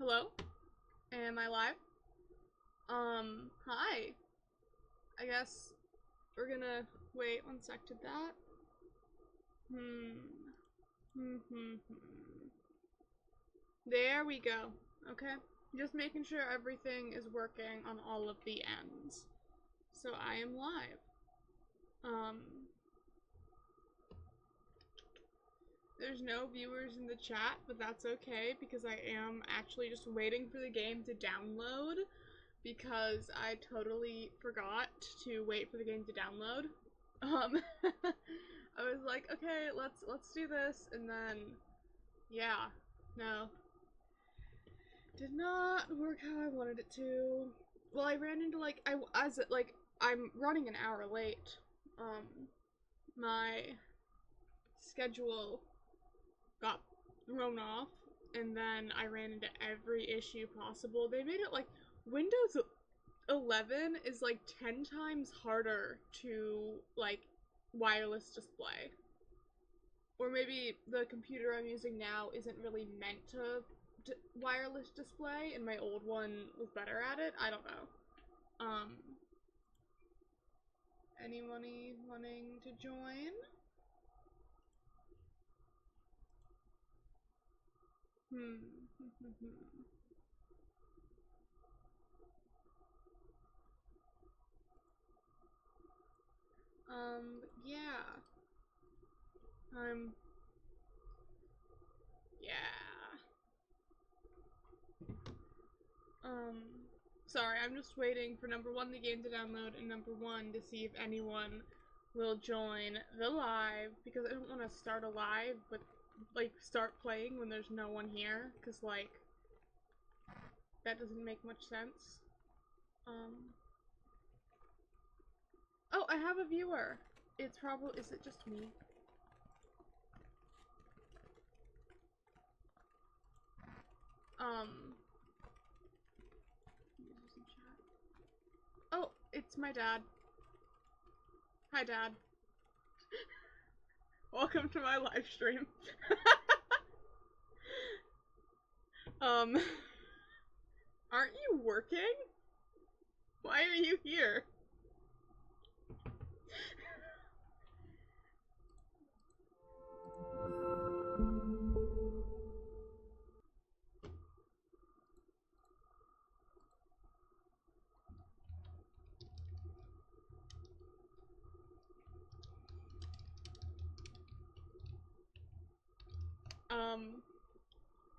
Hello? Am I live? Hi. I guess we're gonna wait 1 sec to that. There we go. Okay. Just making sure everything is working on all of the ends. So I am live. There's no viewers in the chat, but that's okay because I am actually just waiting for the game to download because I totally forgot to wait for the game to download. I was like, okay, let's do this, and then yeah, no. Did not work how I wanted it to. Well, I ran into I'm running an hour late. My schedule got thrown off, and then I ran into every issue possible. They made it like Windows 11 is like 10 times harder to like wireless display. Or maybe the computer I'm using now isn't really meant to wireless display, and my old one was better at it. I don't know. Anyone wanting to join? Yeah. Yeah. Sorry, I'm just waiting for number one, the game to download, and number one, to see if anyone will join the live, because I don't want to start a live, but, like, start playing when there's no one here, because, like, that doesn't make much sense. Oh, I have a viewer! It's probably, is it just me? Oh, it's my dad. Hi, Dad. Welcome to my live stream. Aren't you working? Why are you here?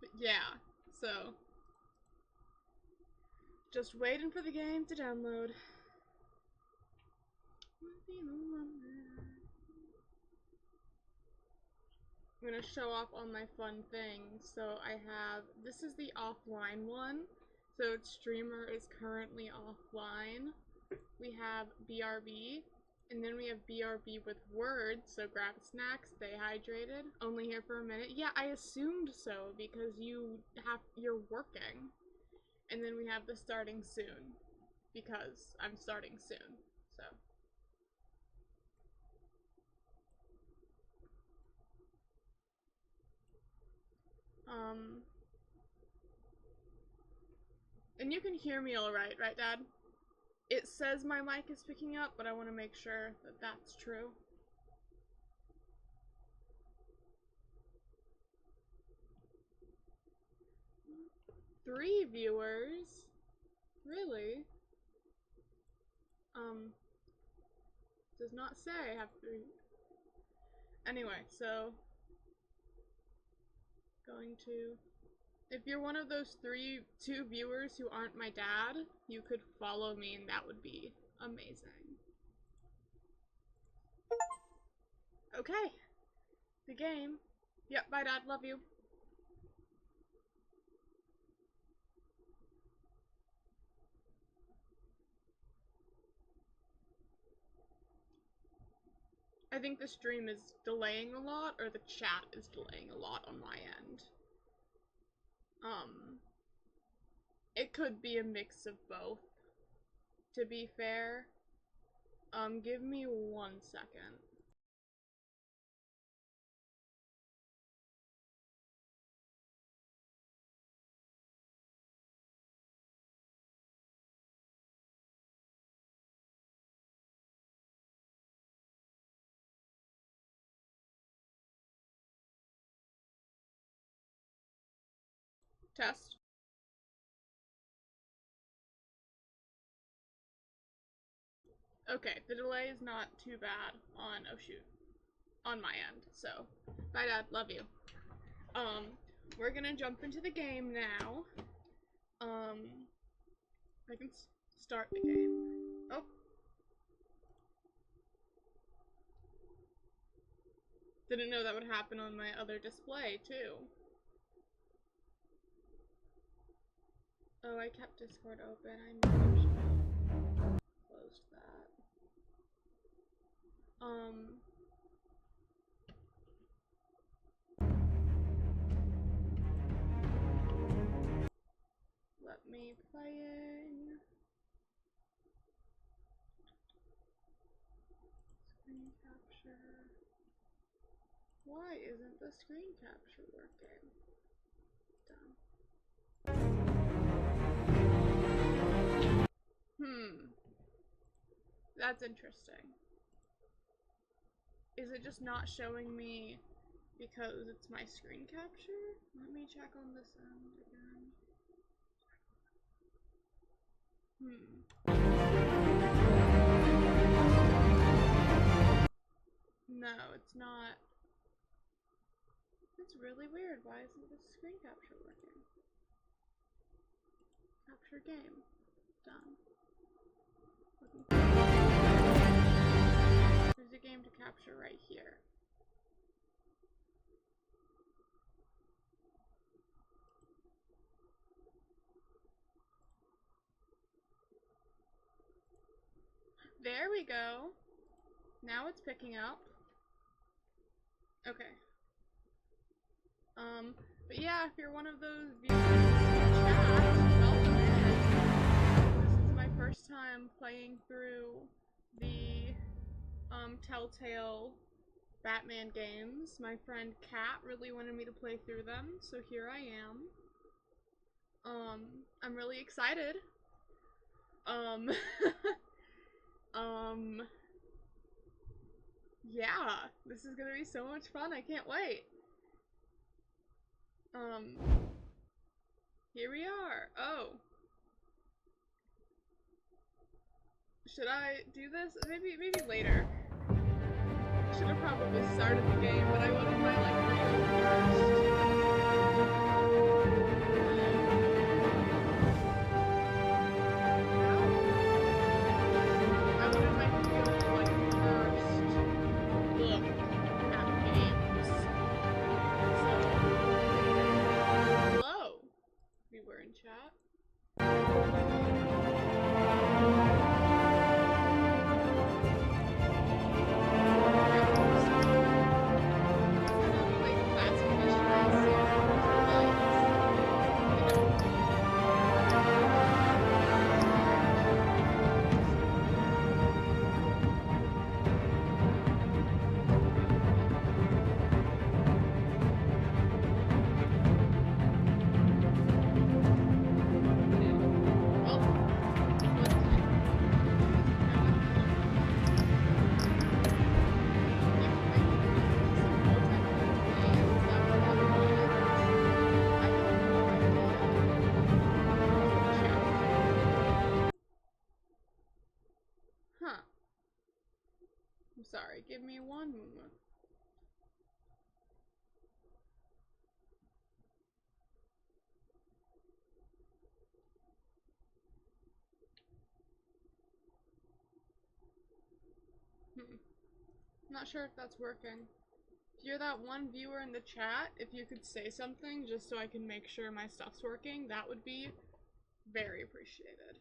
But yeah, so just waiting for the game to download. I'm gonna show off all my fun things. So I have, this is the offline one. So streamer is currently offline. We have BRB, and then we have BRB with words, so grab a snack, stay hydrated, only here for a minute. Yeah, I assumed so because you're working. And then we have the starting soon because I'm starting soon. So and you can hear me all right, Dad? It says my mic is picking up, but I want to make sure that that's true. Three viewers? Really? Does not say I have three. Anyway, so going to, if you're one of those two viewers who aren't my dad, you could follow me and that would be amazing. Okay. The game. Yep, bye Dad, love you. I think the stream is delaying a lot, or the chat is delaying a lot on my end. It could be a mix of both, to be fair. Give me 1 second. Test. Okay, the delay is not too bad on, oh shoot, on my end, so, bye Dad, love you. We're gonna jump into the game now. I can start the game. Oh. Didn't know that would happen on my other display, too. Oh, I kept Discord open. I maybe should have closed that. Let me playing. Screen capture. Why isn't the screen capture working? Done. That's interesting. Is it just not showing me because it's my screen capture? Let me check on this end again. No, it's not. It's really weird. Why isn't this screen capture working? Capture game. Done. There's a game to capture right here. There we go. Now it's picking up. Okay. But yeah, if you're one of those viewers in the chat, welcome in. This is my first time playing through the Telltale Batman games. My friend Kat really wanted me to play through them, so here I am. I'm really excited. Yeah, this is gonna be so much fun. I can't wait. Here we are. Oh. Should I do this? Maybe later. Should have probably started the game, but I wanted my video first. I wanted my video first look at games. So hello. We were in chat. Sorry, give me one moment. Not sure if that's working. If you're that one viewer in the chat, if you could say something just so I can make sure my stuff's working, that would be very appreciated.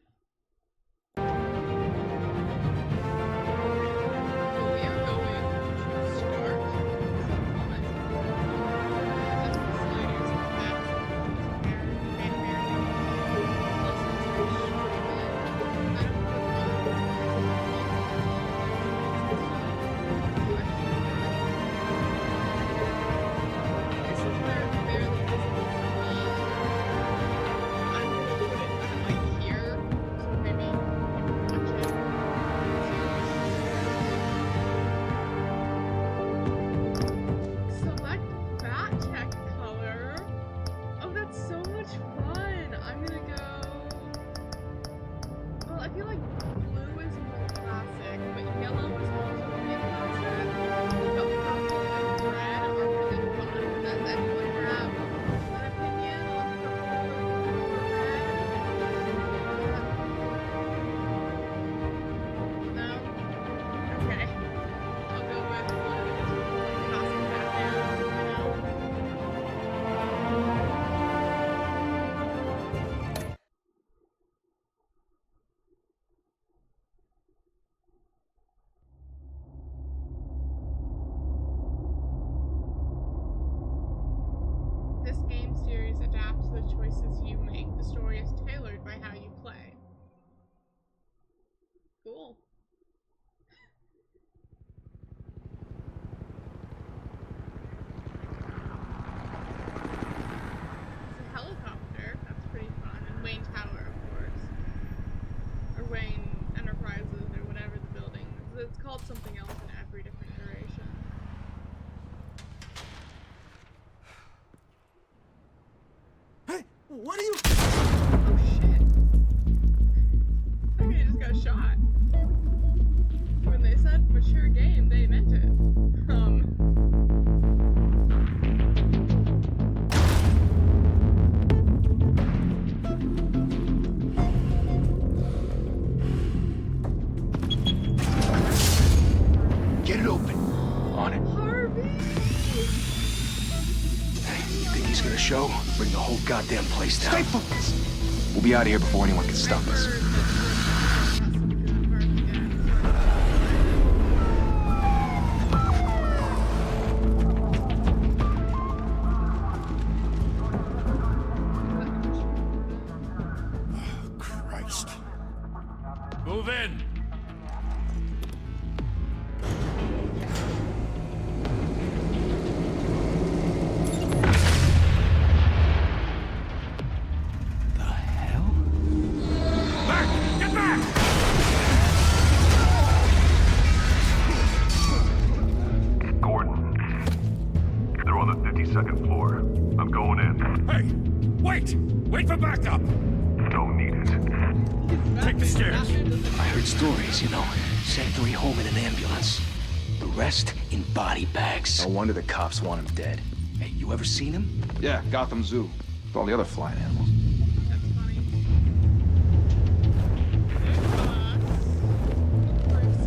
What are you? Oh shit. That guy just got shot. When they said mature game, they meant it. Get it open. On it. Harvey! Hey, you think he's gonna show? Bring the whole goddamn place down. Stay focused. We'll be out of here before anyone can stop us. Christ. Move in! The hell? Back! Get back! Gordon. They're on the 52nd floor. I'm going in. Hey! Wait! Wait for backup! Don't need it. Take the stairs. I heard stories, you know. Sent 3 home in an ambulance. The rest in body bags. No wonder the cops want him dead. Hey, you ever seen him? Yeah, Gotham Zoo. With all the other flying animals. That's funny. There's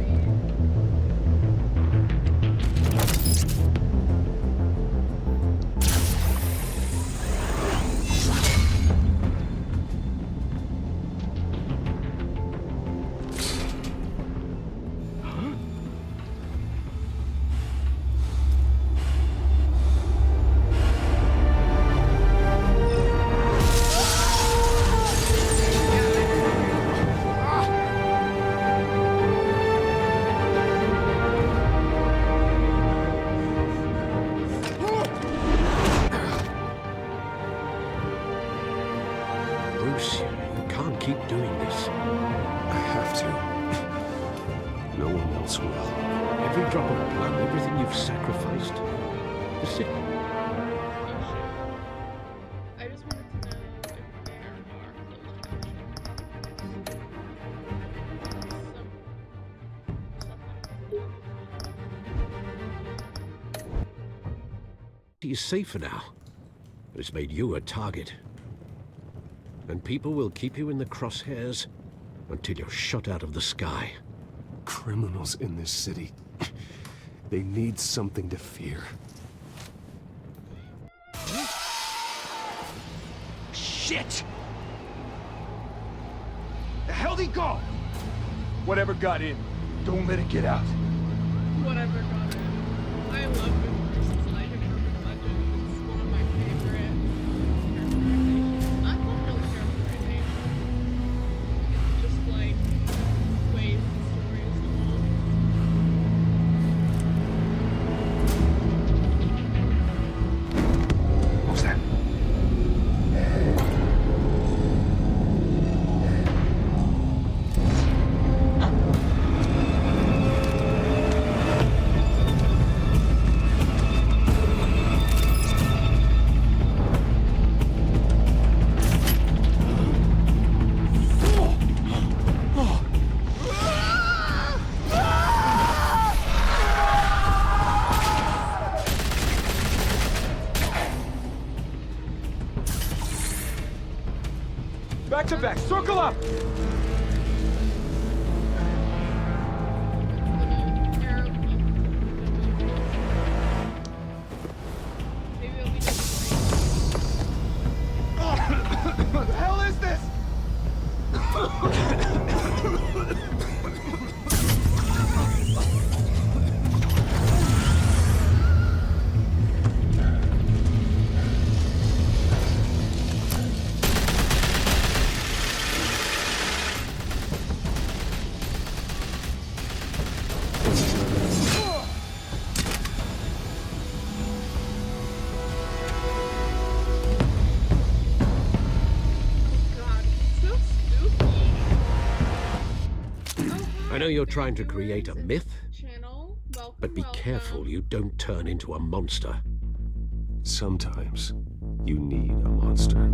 Bruce, you can't keep doing this. I have to. No one else will. Every drop of blood, everything you've sacrificed. The city. I just wanted to know if there are closed He's safer now. But it's made you a target. And people will keep you in the crosshairs until you're shot out of the sky. Criminals in this city. They need something to fear. Shit! The hell'd he go? Whatever got in, don't let it get out. whatever got in. I love Good Bruce's Night of Urban Legend. It's one of my favorite characterizations. Not really characterization. It's just like ways the story is told. What was that? Back to back, circle up! What the hell is this? I know you're trying to create a myth, Channel. Welcome, but be careful you don't turn into a monster. Sometimes you need a monster.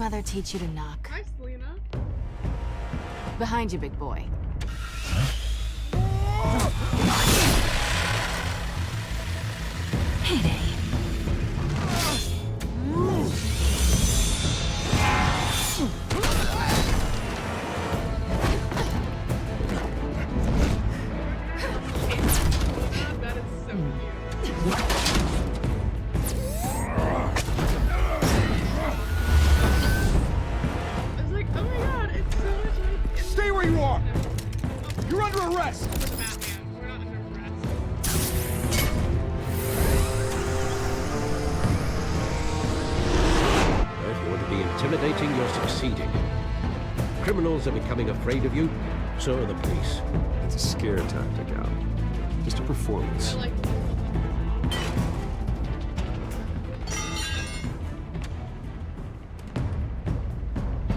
mother teach you to knock? Hi, Selena. Behind you, big boy. Heyday. That is so cute. I was like, oh my god, it's so much like. Stay where you are! You're under arrest! We're the Batman. We're not under arrest. Well, if you want to be intimidating, you're succeeding. Criminals are becoming afraid of you, so are the police. It's a scare tactic, Al. Just a performance. I like.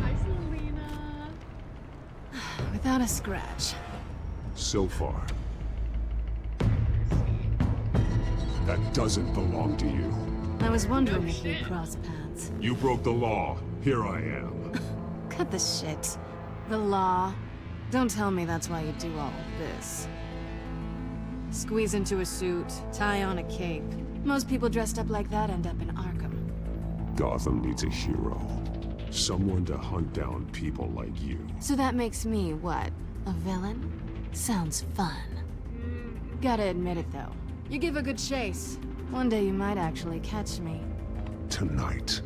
Hi, Selena. Without a scratch. So far. That doesn't belong to you. I was wondering No if you'd shit. cross paths. You broke the law. Here I am. Cut the shit. The law. Don't tell me that's why you do all this. Squeeze into a suit, tie on a cape. Most people dressed up like that end up in Arkham. Gotham needs a hero. Someone to hunt down people like you. So that makes me, what, a villain? Sounds fun. Gotta admit it, though. You give a good chase. One day you might actually catch me. Tonight.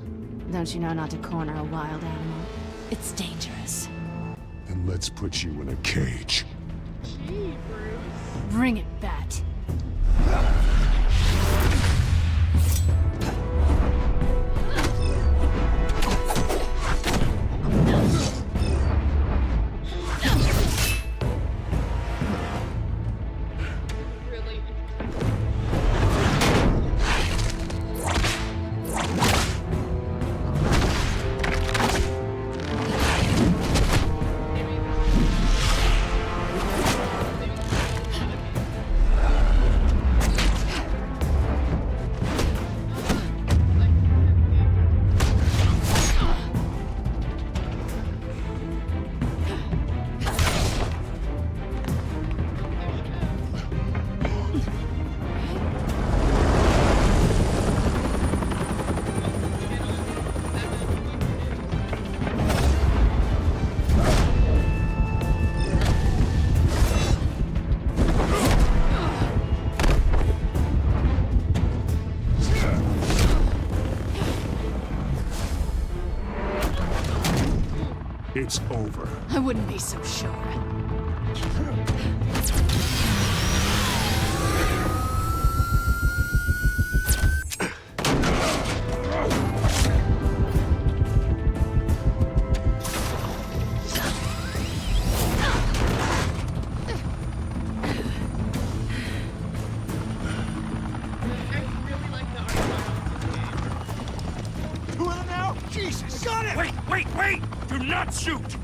Don't you know not to corner a wild animal? It's dangerous. Then let's put you in a cage. Gee, Bruce. Bring it, Bat. Really. It's over. I wouldn't be so sure. I really like the art style. Who are now? Jesus! Got it! Wait, wait, wait! Do not shoot!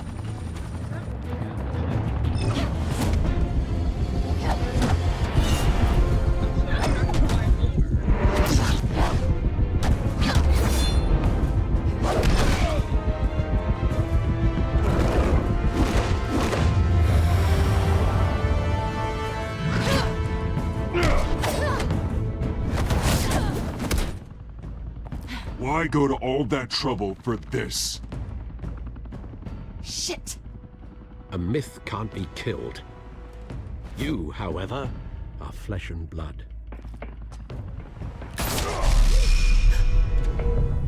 Why go to all that trouble for this? Shit! A myth can't be killed. You, however, are flesh and blood.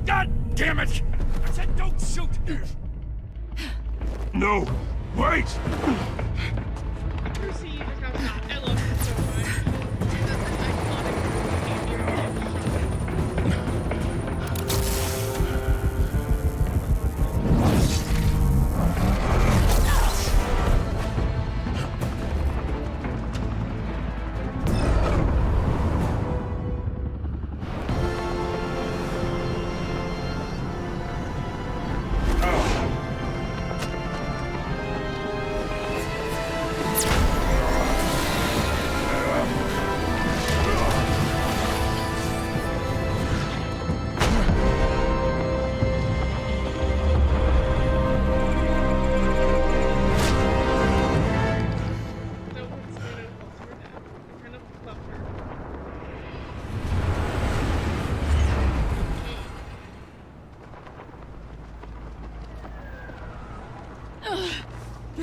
God damn it! I said don't shoot! No! Wait! Brucey just got shot. I love him so much. That's an iconic behavior.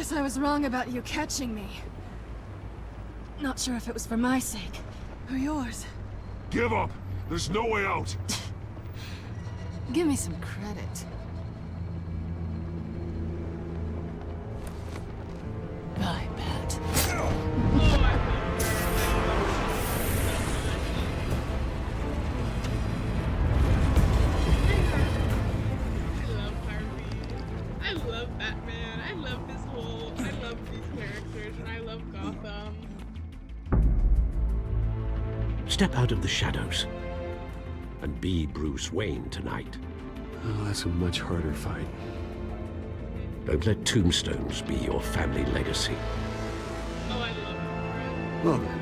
Guess I was wrong about you catching me. Not sure if it was for my sake, or yours. Give up! There's no way out! Give me some credit. Bye, Pat. I love Batman. I love this whole. I love these characters, and I love Gotham. Step out of the shadows and be Bruce Wayne tonight. Oh, that's a much harder fight. Don't let tombstones be your family legacy. Oh, I love it. Well then.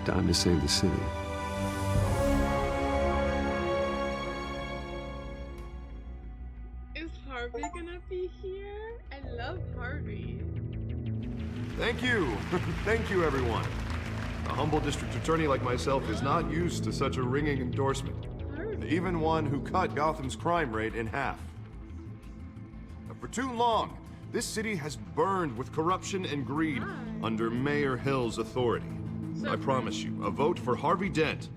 Time to save the city. Is Harvey gonna be here? I love Harvey. Thank you. Thank you, everyone. A humble district attorney like myself is not used to such a ringing endorsement. Even one who cut Gotham's crime rate in half. For too long, this city has burned with corruption and greed under Mayor Hill's authority. I promise you, a vote for Harvey Dent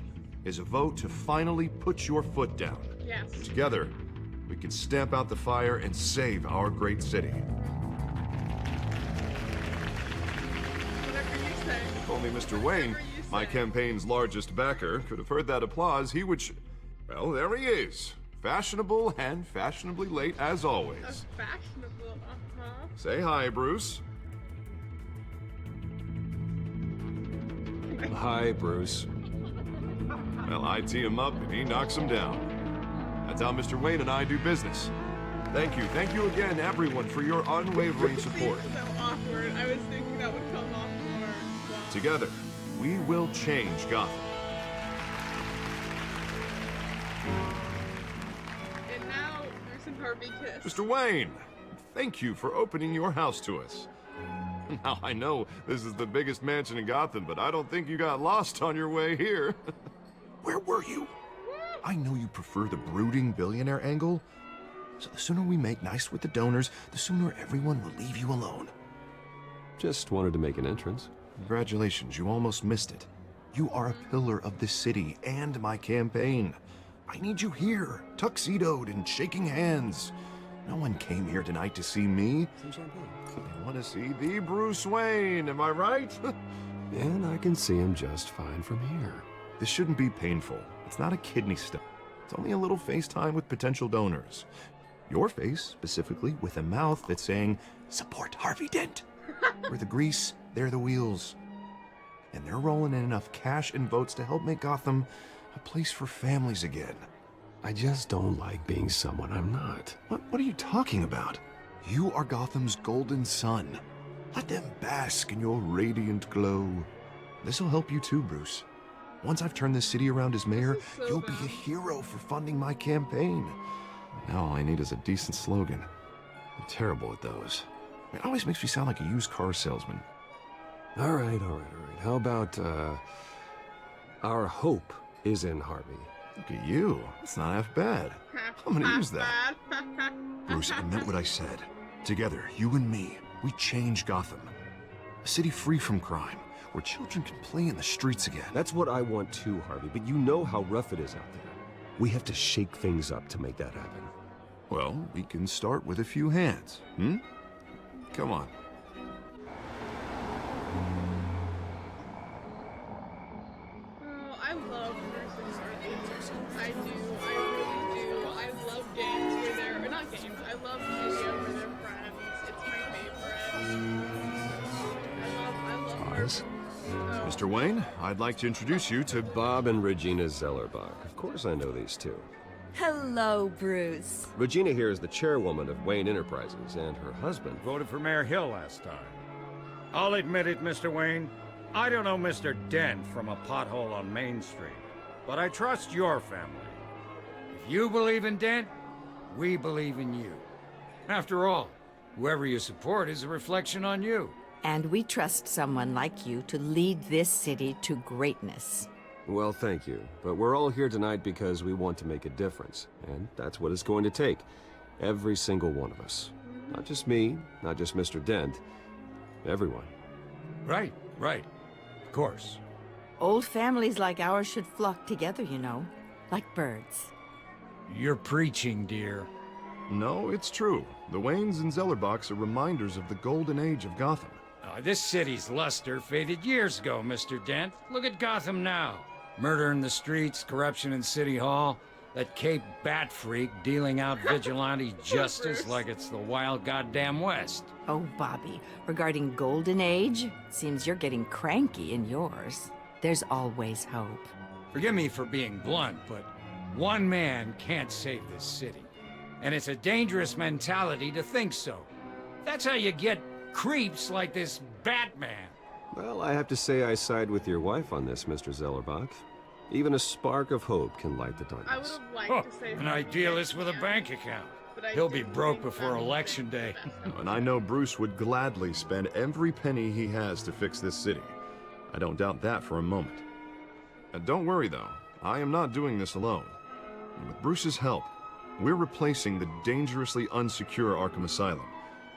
is a vote to finally put your foot down. Yes. Together, we can stamp out the fire and save our great city. Whatever you say. If only Mr. Wayne, my campaign's largest backer, could have heard that applause, he would well, there he is. Fashionable and fashionably late as always. Fashionable, Say hi, Bruce. Hi, Bruce. Well, I tee him up and he knocks him down. That's how Mr. Wayne and I do business. Thank you again, everyone, for your unwavering support. So awkward. I was thinking that would come off more. Wow. Together, we will change Gotham. And now, Bruce and Harvey kiss. Mr. Wayne, thank you for opening your house to us. Now, I know this is the biggest mansion in Gotham, but I don't think you got lost on your way here. Where were you? I know you prefer the brooding billionaire angle, so the sooner we make nice with the donors, the sooner everyone will leave you alone. Just wanted to make an entrance. Congratulations, you almost missed it. You are a pillar of this city and my campaign. I need you here, tuxedoed and shaking hands. No one came here tonight to see me. They want to see the Bruce Wayne, am I right? And I can see him just fine from here. This shouldn't be painful. It's not a kidney stone. It's only a little FaceTime with potential donors. Your face, specifically, with a mouth that's saying, support Harvey Dent. We're the grease, they're the wheels. And they're rolling in enough cash and votes to help make Gotham a place for families again. I just don't like being someone I'm not. What are you talking about? You are Gotham's golden sun. Let them bask in your radiant glow. This'll help you too, Bruce. Once I've turned this city around as mayor, So you'll be a hero for funding my campaign. Now all I need is a decent slogan. I'm terrible at those. It always makes me sound like a used car salesman. All right. How about, our hope is in Harvey? Look at you. It's not half bad. I'm gonna use that. Bruce, I meant what I said. Together, you and me, we change Gotham. A city free from crime, where children can play in the streets again. That's what I want too, Harvey, but you know how rough it is out there. We have to shake things up to make that happen. Well, we can start with a few hands, Come on. Oh, I love Bruce and Harvey. I do. I really do. I love games where they're, or not games, I love media where they're friends. It's my favorite. I love Pause. Oh. Mr. Wayne, I'd like to introduce you to Bob and Regina Zellerbach. Of course I know these two. Hello, Bruce. Regina here is the chairwoman of Wayne Enterprises, and her husband... Voted for Mayor Hill last time. I'll admit it, Mr. Wayne. I don't know Mr. Dent from a pothole on Main Street, but I trust your family. If you believe in Dent, we believe in you. After all, whoever you support is a reflection on you. And we trust someone like you to lead this city to greatness. Well, thank you. But we're all here tonight because we want to make a difference, and that's what it's going to take. Every single one of us. Not just me, not just Mr. Dent. Everyone. Right, right. Of course. Old families like ours should flock together, you know, like birds. You're preaching, dear. No, it's true. The Waynes and Zellerbachs are reminders of the golden age of Gotham. This city's luster faded years ago, Mr. Dent. Look at Gotham now. Murder in the streets, corruption in City Hall, that Cape Bat freak dealing out vigilante justice like it's the wild goddamn West. Oh, Bobby, regarding Golden Age, seems you're getting cranky in yours. There's always hope. Forgive me for being blunt, but one man can't save this city. And it's a dangerous mentality to think so. That's how you get creeps like this Batman. Well, I have to say I side with your wife on this, Mr. Zellerbach. Even a spark of hope can light the I would darkness. have liked to say An idealist with a bank account. but I He'll be didn't broke think before that was Election the Day. best. And I know Bruce would gladly spend every penny he has to fix this city. I don't doubt that for a moment. And don't worry, though. I am not doing this alone. And with Bruce's help, we're replacing the dangerously unsecure Arkham Asylum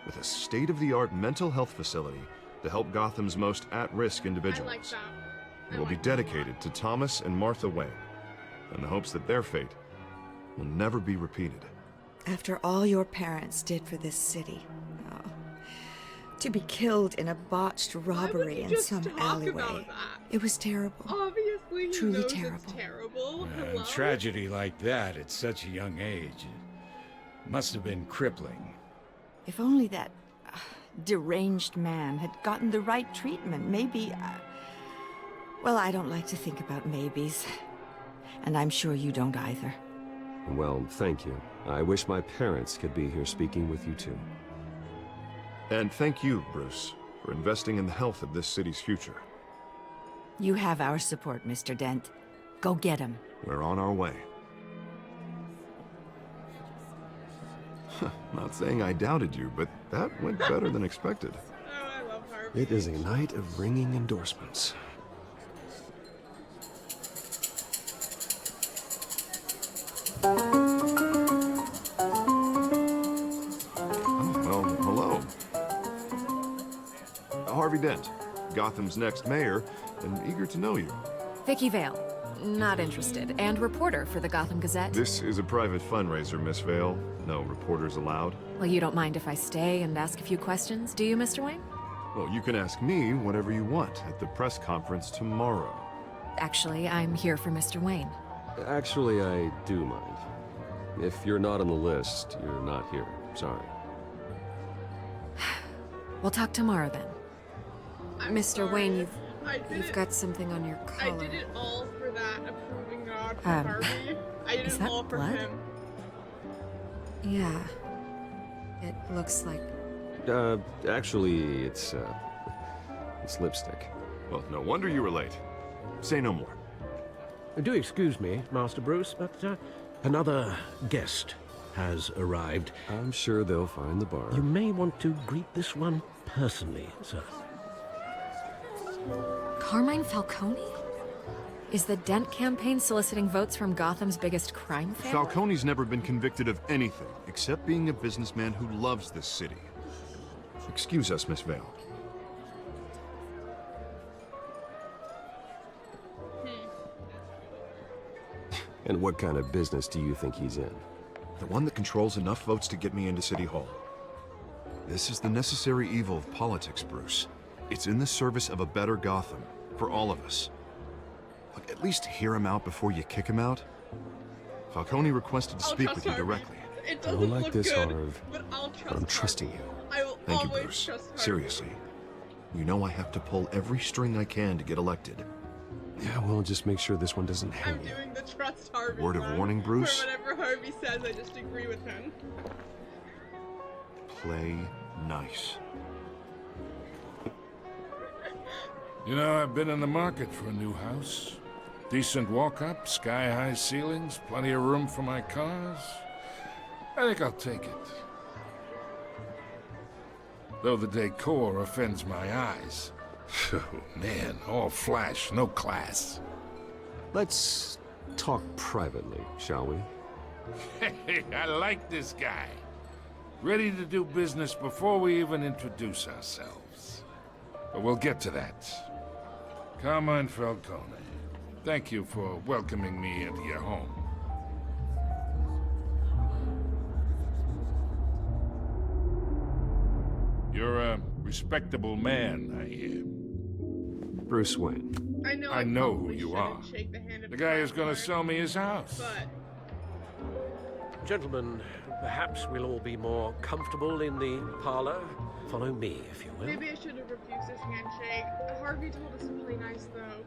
with a state-of-the-art mental health facility to help Gotham's most at-risk I individuals. like that. It will be dedicated to Thomas and Martha Wayne, in the hopes that their fate will never be repeated. After all your parents did for this city. Oh, to be killed in a botched robbery in just some talk alleyway. about that? It was terrible. Obviously, he Truly knows terrible. it's terrible. And Hello? tragedy like that at such a young age must have been crippling. If only that deranged man had gotten the right treatment, maybe... Well, I don't like to think about maybes. And I'm sure you don't either. Well, thank you. I wish my parents could be here speaking with you too. And thank you, Bruce, for investing in the health of this city's future. You have our support, Mr. Dent. Go get him. We're on our way. Not saying I doubted you, but that went better than expected. Oh, I love Harvey. It is a night of ringing endorsements. Well, hello. Harvey Dent, Gotham's next mayor, and eager to know you. Vicky Vale. Not interested. And reporter for the Gotham Gazette. This is a private fundraiser, Miss Vale. No reporters allowed. Well, you don't mind if I stay and ask a few questions, do you, Mr. Wayne? Well, you can ask me whatever you want at the press conference tomorrow. Actually, I'm here for Mr. Wayne. Actually, I do mind. If you're not on the list, you're not here. Sorry. We'll talk tomorrow then. I'm Mr. sorry. Wayne, I did you've it- got something on your I collar. did it all for that approving God for Um, Harvey. I did is it that all for blood? him. Yeah. It looks like... Actually, it's lipstick. Well, no wonder you were late. Say no more. Do excuse me, Master Bruce, but another guest has arrived. I'm sure they'll find the bar. You may want to greet this one personally, sir. Carmine Falcone? Is the Dent campaign soliciting votes from Gotham's biggest crime family? Falcone's never been convicted of anything except being a businessman who loves this city. Excuse us, Miss Vale. And what kind of business do you think he's in? The one that controls enough votes to get me into City Hall. This is the necessary evil of politics, Bruce. It's in the service of a better Gotham, for all of us. Look, at least hear him out before you kick him out. Falcone requested to I'll speak trust with you Harvey. directly. It I doesn't don't like look this, good, Harv, but I'll trust but I'm Harvey. trusting you. I will Thank you, always Bruce. trust Harvey. Seriously. You know I have to pull every string I can to get elected. Yeah, well, just make sure this one doesn't hang I'm you. doing the trust Harvey Word of one. warning, Bruce? For whatever Harvey says, I just agree with him. Play nice. You know, I've been in the market for a new house. Decent walk-up, sky-high ceilings, plenty of room for my cars. I think I'll take it. Though the decor offends my eyes. Oh, man, all flash, no class. Let's talk privately, shall we? Hey, I like this guy. Ready to do business before we even introduce ourselves. But we'll get to that. Carmine Falcone, thank you for welcoming me into your home. You're a respectable man, I hear. Bruce Wayne. I know who you are. The guy who's gonna sell me his house. But Gentlemen, perhaps we'll all be more comfortable in the parlor. Follow me, if you will. maybe I should have refused this handshake. Harvey told us to play nice, though.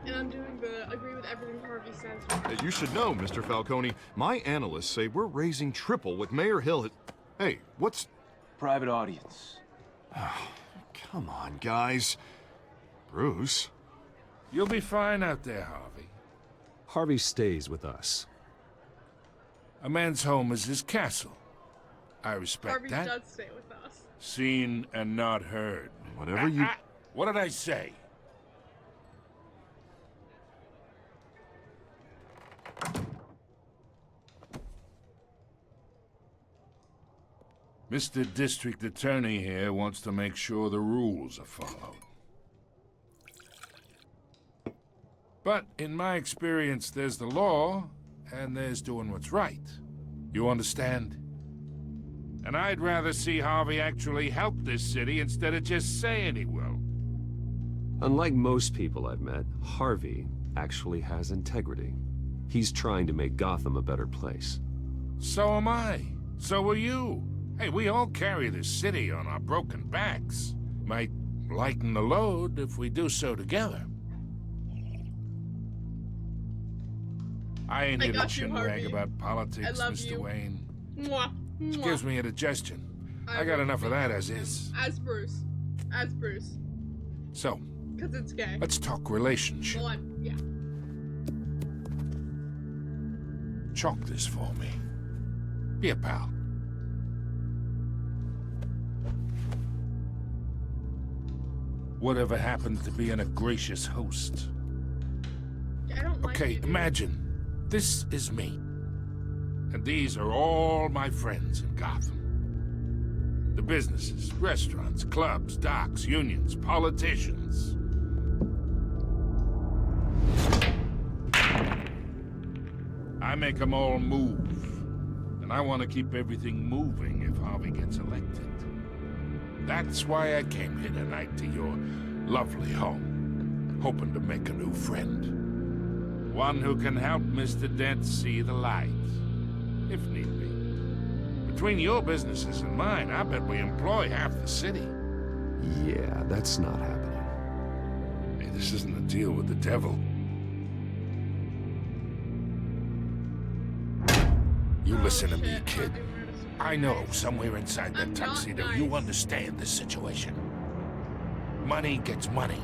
And I'm doing the agree with everything Harvey says. You should know, Mr. Falcone, my analysts say we're raising triple what Mayor Hill had... Hey, what's... Private audience. Come on, guys. Bruce? You'll be fine out there, Harvey. Harvey stays with us. A man's home is his castle. I respect Harvey that. does stay with us. Seen and not heard. Whatever you... What did I say? Mr. District Attorney here wants to make sure the rules are followed. But in my experience, there's the law, and there's doing what's right. You understand? And I'd rather see Harvey actually help this city instead of just saying he will. Unlike most people I've met, Harvey actually has integrity. He's trying to make Gotham a better place. So am I. So are you. Hey, we all carry this city on our broken backs. Might lighten the load if we do so together. I ain't here to chinwag about politics, Mr. Wayne. Mwah. It gives me indigestion. I got enough of that as is. As Bruce. As Bruce. So, Because it's gay. let's talk relationship. Well, yeah. Chalk this for me. Be a pal. Whatever happened to being a gracious host? I don't like Okay, you, dude. imagine. This is me. And these are all my friends in Gotham. The businesses, restaurants, clubs, docks, unions, politicians. I make them all move. And I want to keep everything moving if Harvey gets elected. That's why I came here tonight to your lovely home, hoping to make a new friend. One who can help Mr. Dent see the light, if need be. Between your businesses and mine, I bet we employ half the city. Yeah, that's not happening. Hey, this isn't a deal with the devil. You listen to me, kid. I know somewhere inside that tuxedo you understand this situation. Money gets money.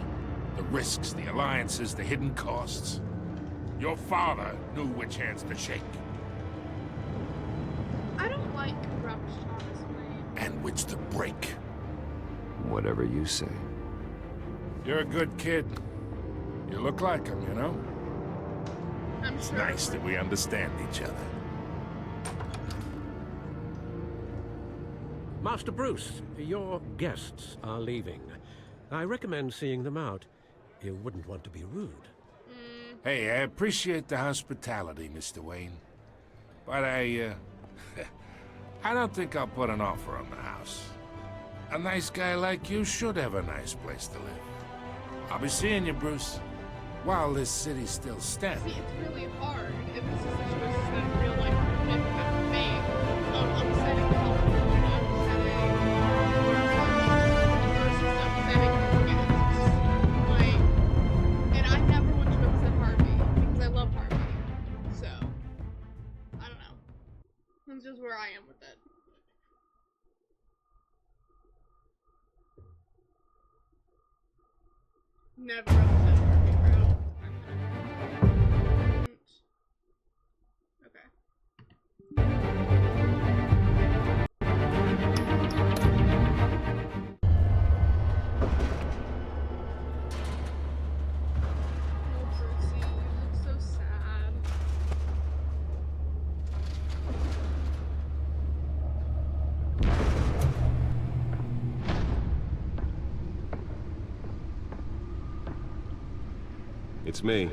The risks, the alliances, the hidden costs. Your father knew which hands to shake. I don't like corrupt Thomas Wayne. And which to break. Whatever you say. You're a good kid. You look like him, you know? It's sure. nice that we understand each other. Master Bruce, your guests are leaving. I recommend seeing them out. You wouldn't want to be rude. Hey, I appreciate the hospitality, Mr. Wayne. But I don't think I'll put an offer on the house. A nice guy like you should have a nice place to live. I'll be seeing you, Bruce, while this city still stands. See, it's really hard if this is a choice that in real life you have to make. I'm setting the health food, I'm setting versus upsetting targets. Like, and I never want to upset Harvey because I love Harvey. So, I don't know. That's just where I am with it. Never upset Harvey, bro. Okay. Oh, Percy, you look so sad. It's me.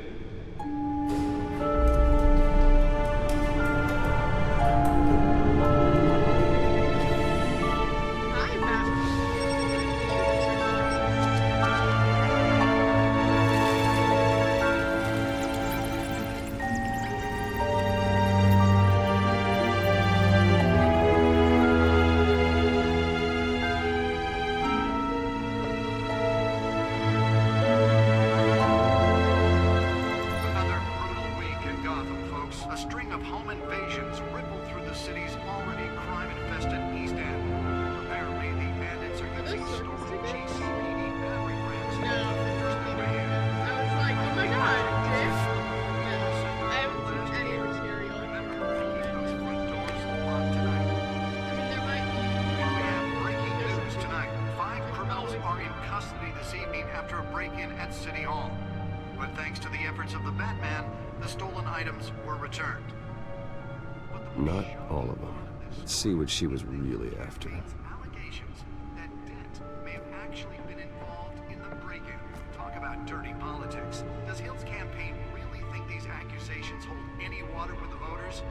Not all of them. Let's see what she was really after. Allegations that Dent may have actually been involved in the break-in. Talk about dirty politics. Does Hill's campaign really think these accusations hold any water with the voters?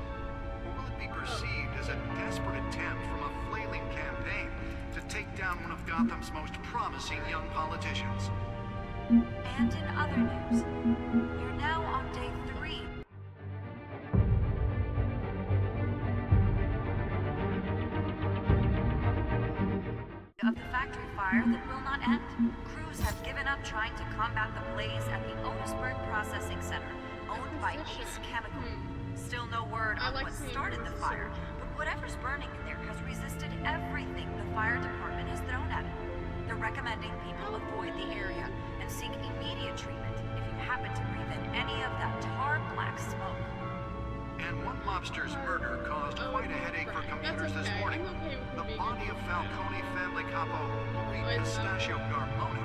Or will it be perceived as a desperate attempt from a flailing campaign to take down one of Gotham's most promising young politicians? And in other news, you're now on day 3. Of the factory fire that will not end. Crews have given up trying to combat the blaze at the Otisburg Processing Center, owned by Ace Chemical. Still no word on what started the fire, but whatever's burning in there has resisted everything the fire department has thrown at it. They're recommending people avoid the area and seek immediate treatment if you happen to breathe in any of that tar black smoke. And one mobster's murder caused quite a headache for commuters this morning. The body of Falcone family capo Louis Pistachio Garmoni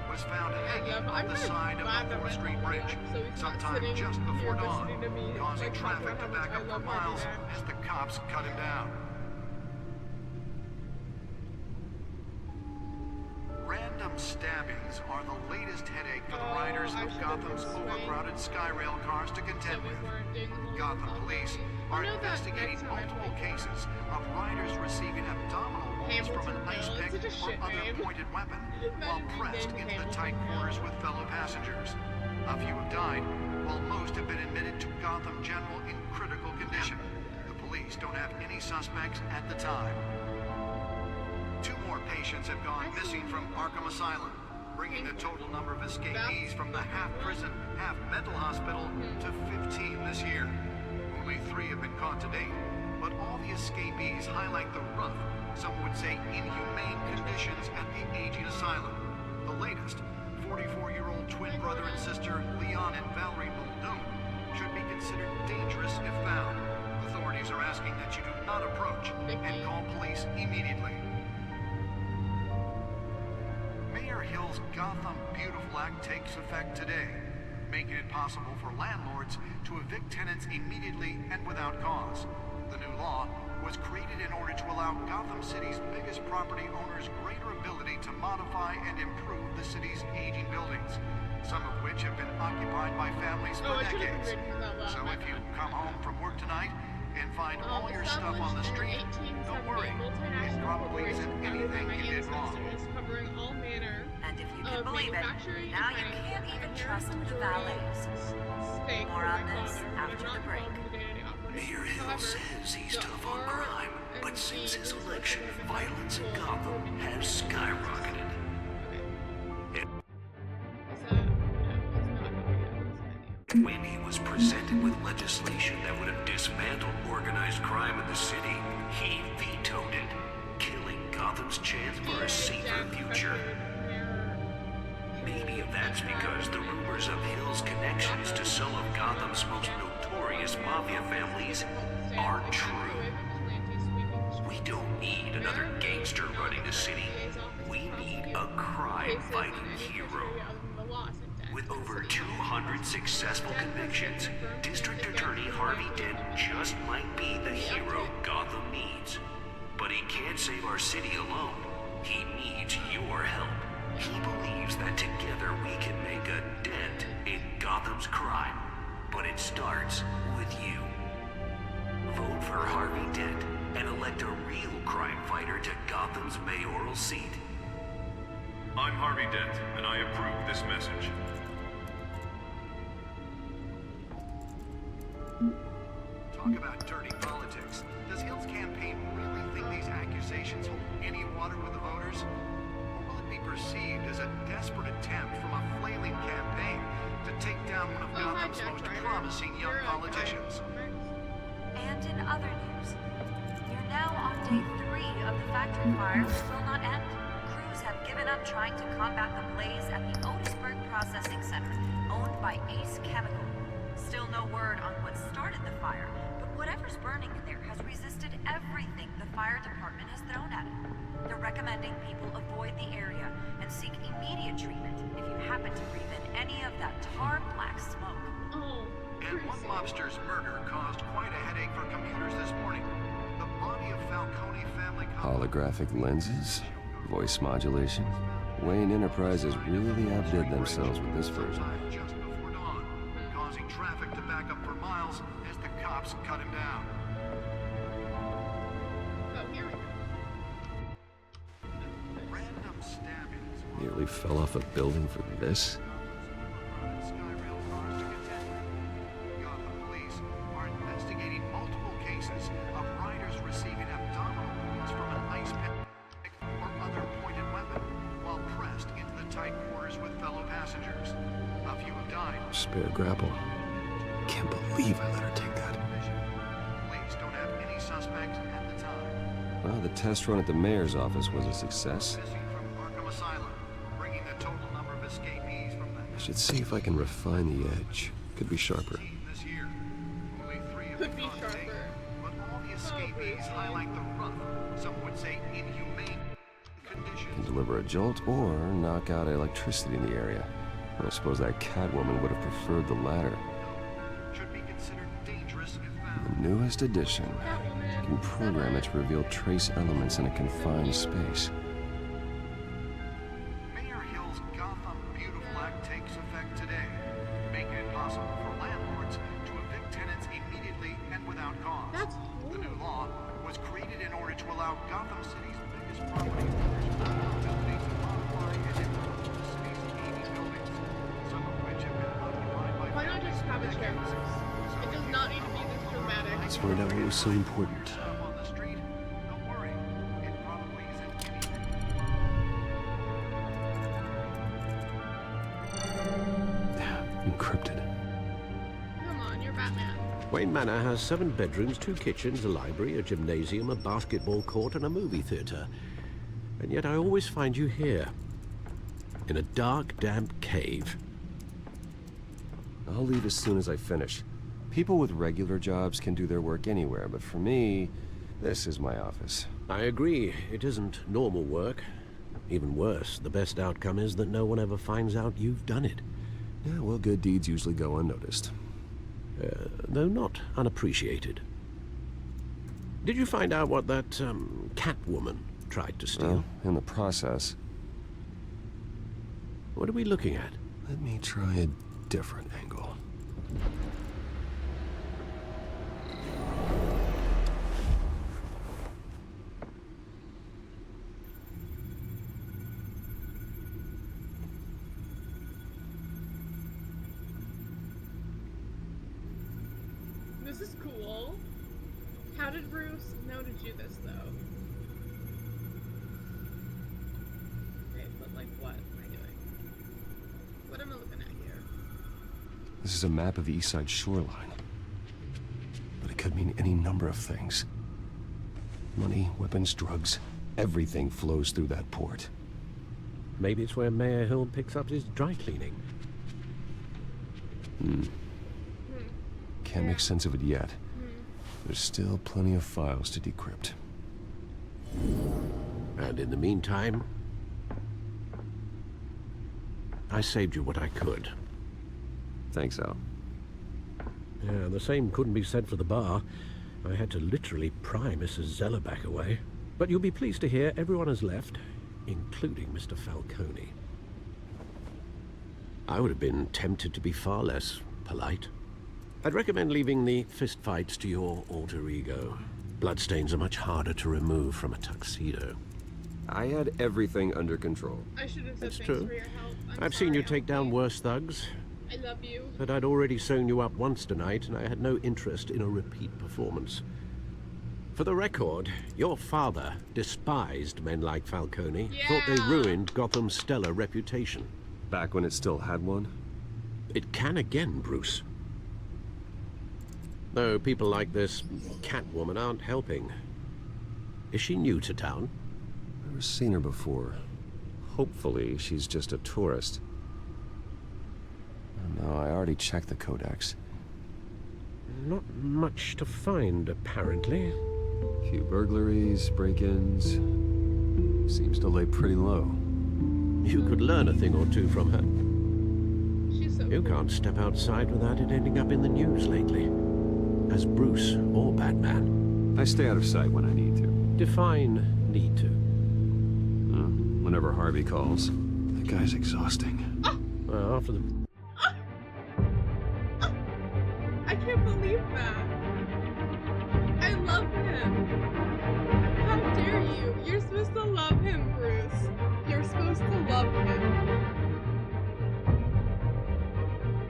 was found hanging on the side of the 4th Street Bridge sometime just before dawn, causing traffic to back up for miles as the cops cut him down. Random stabbings are the latest headache for the riders of Gotham's overcrowded Skyrail cars to contend with. Gotham police are investigating multiple cases of riders receiving abdominal wounds from an ice pick or other pointed weapon while pressed into the tight quarters with fellow passengers. A few have died, while most have been admitted to Gotham General in critical condition. The police don't have any suspects at the time. 2 more patients have gone missing from Arkham Asylum, bringing the total number of escapees from the half-prison, half-mental hospital to 15 this year. Only 3 have been caught to date, but all the escapees highlight the rough, some would say inhumane conditions at the aging asylum. The latest, 44-year-old twin brother and sister Leon and Valerie Muldoon, should be considered dangerous if found. Authorities are asking that you do not approach and call police immediately. Mayor Hill's Gotham Beautiful Act takes effect today, making it possible for landlords to evict tenants immediately and without cause. The new law was created in order to allow Gotham City's biggest property owners greater ability to modify and improve the city's aging buildings, some of which have been occupied by families for decades. So if you come home from work tonight and find all your stuff on the street, don't worry, it probably isn't anything you did wrong. And if you can believe it, now you can't even trust the valets. More on this after the break. Mayor Hill says he's tough on crime, but since his election, violence in Gotham has skyrocketed. When he was presented with legislation that would have dismantled organized crime in the city, he vetoed it, killing Gotham's chance for a safer future. Maybe that's because the rumors of Hill's connections to some of Gotham's most notorious mafia families aren't true. We don't need another gangster running the city. We need a crime-fighting hero. With over 200 successful convictions, District Attorney Harvey Dent just might be the hero Gotham needs. But he can't save our city alone. He needs your help. He believes that together we can make a dent in Gotham's crime. But it starts with you. Vote for Harvey Dent and elect a real crime fighter to Gotham's mayoral seat. I'm Harvey Dent, and I approve this message. Talk about dirty politics. Does Hill's campaign really think these accusations hold any water with the voters? Or will it be perceived as a desperate attempt from a flailing campaign to take down one of Gotham's most promising young politicians? And in other news, you're now on day 3 of the factory fire that will not end. Crews have given up trying to combat the blaze at the Otisburg Processing Center, owned by Ace Chemical. Still no word on what started the fire, but whatever's burning in there has resisted everything the fire department has thrown at it. They're recommending people avoid the area and seek immediate treatment if you happen to breathe in any of that tar black smoke. And one mobster's murder caused quite a headache for commuters this morning. The body of Falcone family... Holographic lenses? Voice modulation? Wayne Enterprises really outdid themselves with this version. Just before dawn, causing traffic to back up for miles as the cops cut him down. Oh, here we go. Random stabbings. Nearly fell off a building for this? Skyrail cars to contend. Gotham police are investigating multiple cases of riders receiving abdominal wounds from an ice pick or other pointed weapon while pressed into the tight quarters with fellow passengers. A few have died. Spare grapple. Can't believe I let her take that. Police don't have any suspects at the time. Well, the test run at the mayor's office was a success. Missing from Arkham Asylum, bringing the total number of escapees from the I should see if I can refine the edge. Could be sharper. this year. Only 3 have Could been be caught to date, sharper. but all the escapees highlight the rough, some would say inhumane conditions. Can deliver a jolt or knock out electricity in the area. I suppose that Catwoman would have preferred the latter. Should be considered dangerous if The found. newest edition can program it to reveal trace elements in a confined space. Mayor Hill's Gotham Beautiful Act takes effect today, making it possible for landlords to evict tenants immediately and without cause. That's The new law was created in order to allow Gotham City's biggest property owners to modify and improve the city's 80 buildings, some of which have been occupied by Why not just have a chair? It does not need to be this dramatic. Let's find out what was so important. Up on the street. Don't worry, it probably isn't anything. Encrypted. Come on, you're Batman. Wayne Manor has 7 bedrooms, 2 kitchens, a library, a gymnasium, a basketball court, and a movie theater. And yet I always find you here, in a dark, damp cave. I'll leave as soon as I finish. People with regular jobs can do their work anywhere, but for me, this is my office. I agree, it isn't normal work. Even worse, the best outcome is that no one ever finds out you've done it. Yeah, well, good deeds usually go unnoticed. Though not unappreciated. Did you find out what that, Catwoman tried to steal? Well, in the process. What are we looking at? Let me try a different angle. This is cool. How did Bruce know to do this, though? Okay, but like, what am I doing? What am I looking at here? This is a map of the East Side shoreline. But it could mean any number of things. Money, weapons, drugs, everything flows through that port. Maybe it's where Mayor Hill picks up his dry cleaning. Can't make sense of it yet. There's still plenty of files to decrypt. And in the meantime, I saved you what I could. Thanks, Al. Yeah, the same couldn't be said for the bar. I had to literally pry Mrs. Zellerback away. But you'll be pleased to hear everyone has left, including Mr. Falcone. I would have been tempted to be far less polite. I'd recommend leaving the fistfights to your alter ego. Bloodstains are much harder to remove from a tuxedo. I had everything under control. I should have said That's thanks true. for your help. I've seen you take down worse thugs. I love you. But I'd already sewn you up once tonight, and I had no interest in a repeat performance. For the record, your father despised men like Falcone, thought they ruined Gotham's stellar reputation. Back when it still had one? It can again, Bruce. Though people like this Catwoman aren't helping. Is she new to town? Never seen her before. Hopefully, she's just a tourist. No, I already checked the codex. Not much to find, apparently. Few burglaries, break-ins. Seems to lay pretty low. You could learn a thing or two from her. She's so You can't step outside without it ending up in the news lately. As Bruce or Batman. I stay out of sight when I need to. Define need to. Whenever Harvey calls. That guy's exhausting. Well, after the... I can't believe that. I love him. How dare you? You're supposed to love him, Bruce. You're supposed to love him.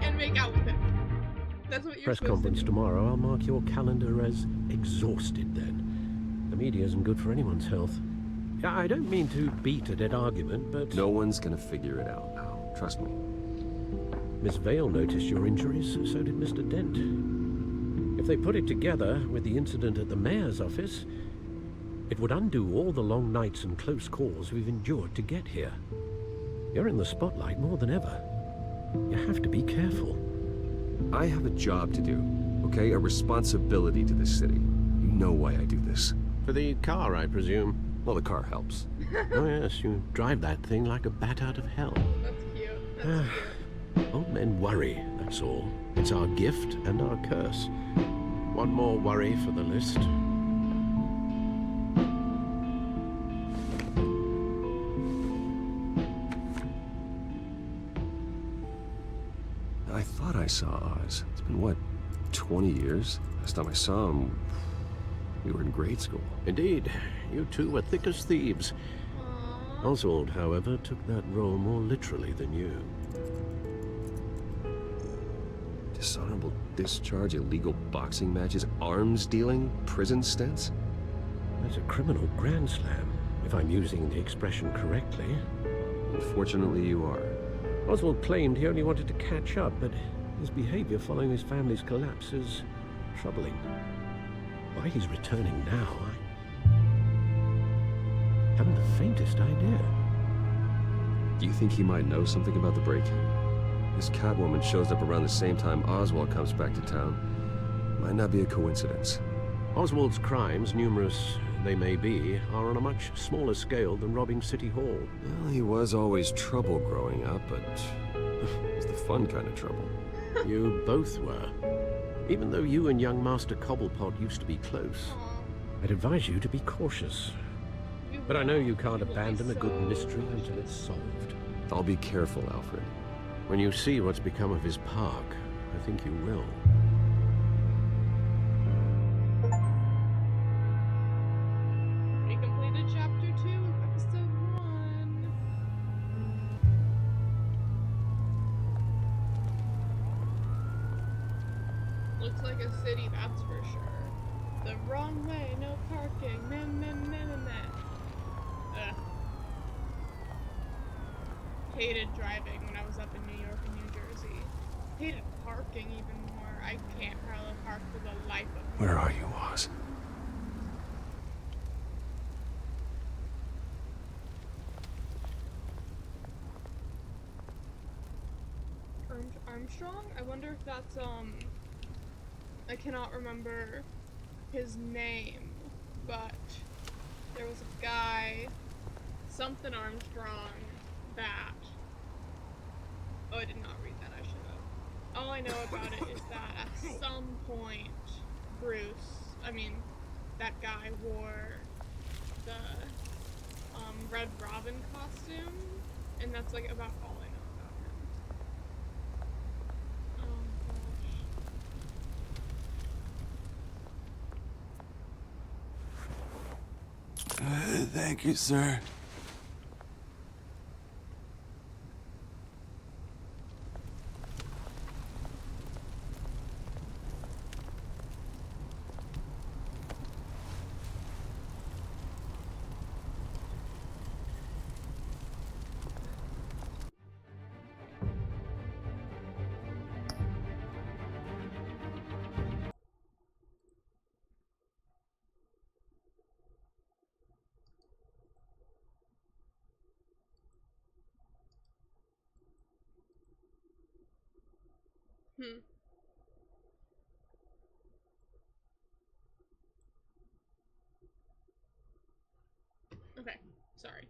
And make out with him. That's what you're Press supposed conference to do. tomorrow. I'll mark your calendar as exhausted then. The media isn't good for anyone's health. Yeah, I don't mean to beat a dead argument, but... No one's gonna figure it out now. Trust me. Miss Vale noticed your injuries, so did Mr. Dent. If they put it together with the incident at the mayor's office, it would undo all the long nights and close calls we've endured to get here. You're in the spotlight more than ever. You have to be careful. I have a job to do, okay? A responsibility to this city. You know why I do this. For the car, I presume. Well, the car helps. Oh yes, you drive that thing like a bat out of hell. That's cute. That's cute. Old men worry, that's all. It's our gift and our curse. One more worry for the list. I thought I saw Oz. It's been, what, 20 years? Last time I saw him, we were in grade school. Indeed, you two were thick as thieves. Oswald, however, took that role more literally than you. Dishonorable discharge, illegal boxing matches, arms dealing, prison stints? That's a criminal grand slam, if I'm using the expression correctly. Unfortunately, you are. Oswald claimed he only wanted to catch up, but his behavior following his family's collapse is troubling. Why he's returning now, I haven't the faintest idea. Do you think he might know something about the break-in? This Catwoman shows up around the same time Oswald comes back to town. Might not be a coincidence. Oswald's crimes, numerous they may be, are on a much smaller scale than robbing City Hall. Well, he was always trouble growing up, but it's the fun kind of trouble. You both were. Even though you and young Master Cobblepot used to be close, I'd advise you to be cautious. But I know you can't abandon a good mystery until it's solved. I'll be careful, Alfred. When you see what's become of his park, I think you will. We completed chapter 2 of episode 1. Looks like a city, that's for sure. The wrong way, no parking. Meh, meh, meh, meh, meh. Ugh. Hated driving when I was up in New York and New Jersey. Hated parking even more. I can't parallel park for the life of me. Where are you, Oz? Armstrong? I wonder if that's, I cannot remember his name, but there was a guy, something Armstrong, that, oh, I did not read that, I should have. All I know about it is that at some point, that guy wore the, Red Robin costume, and that's, like, about all I know about him. Thank you, sir. Okay, sorry.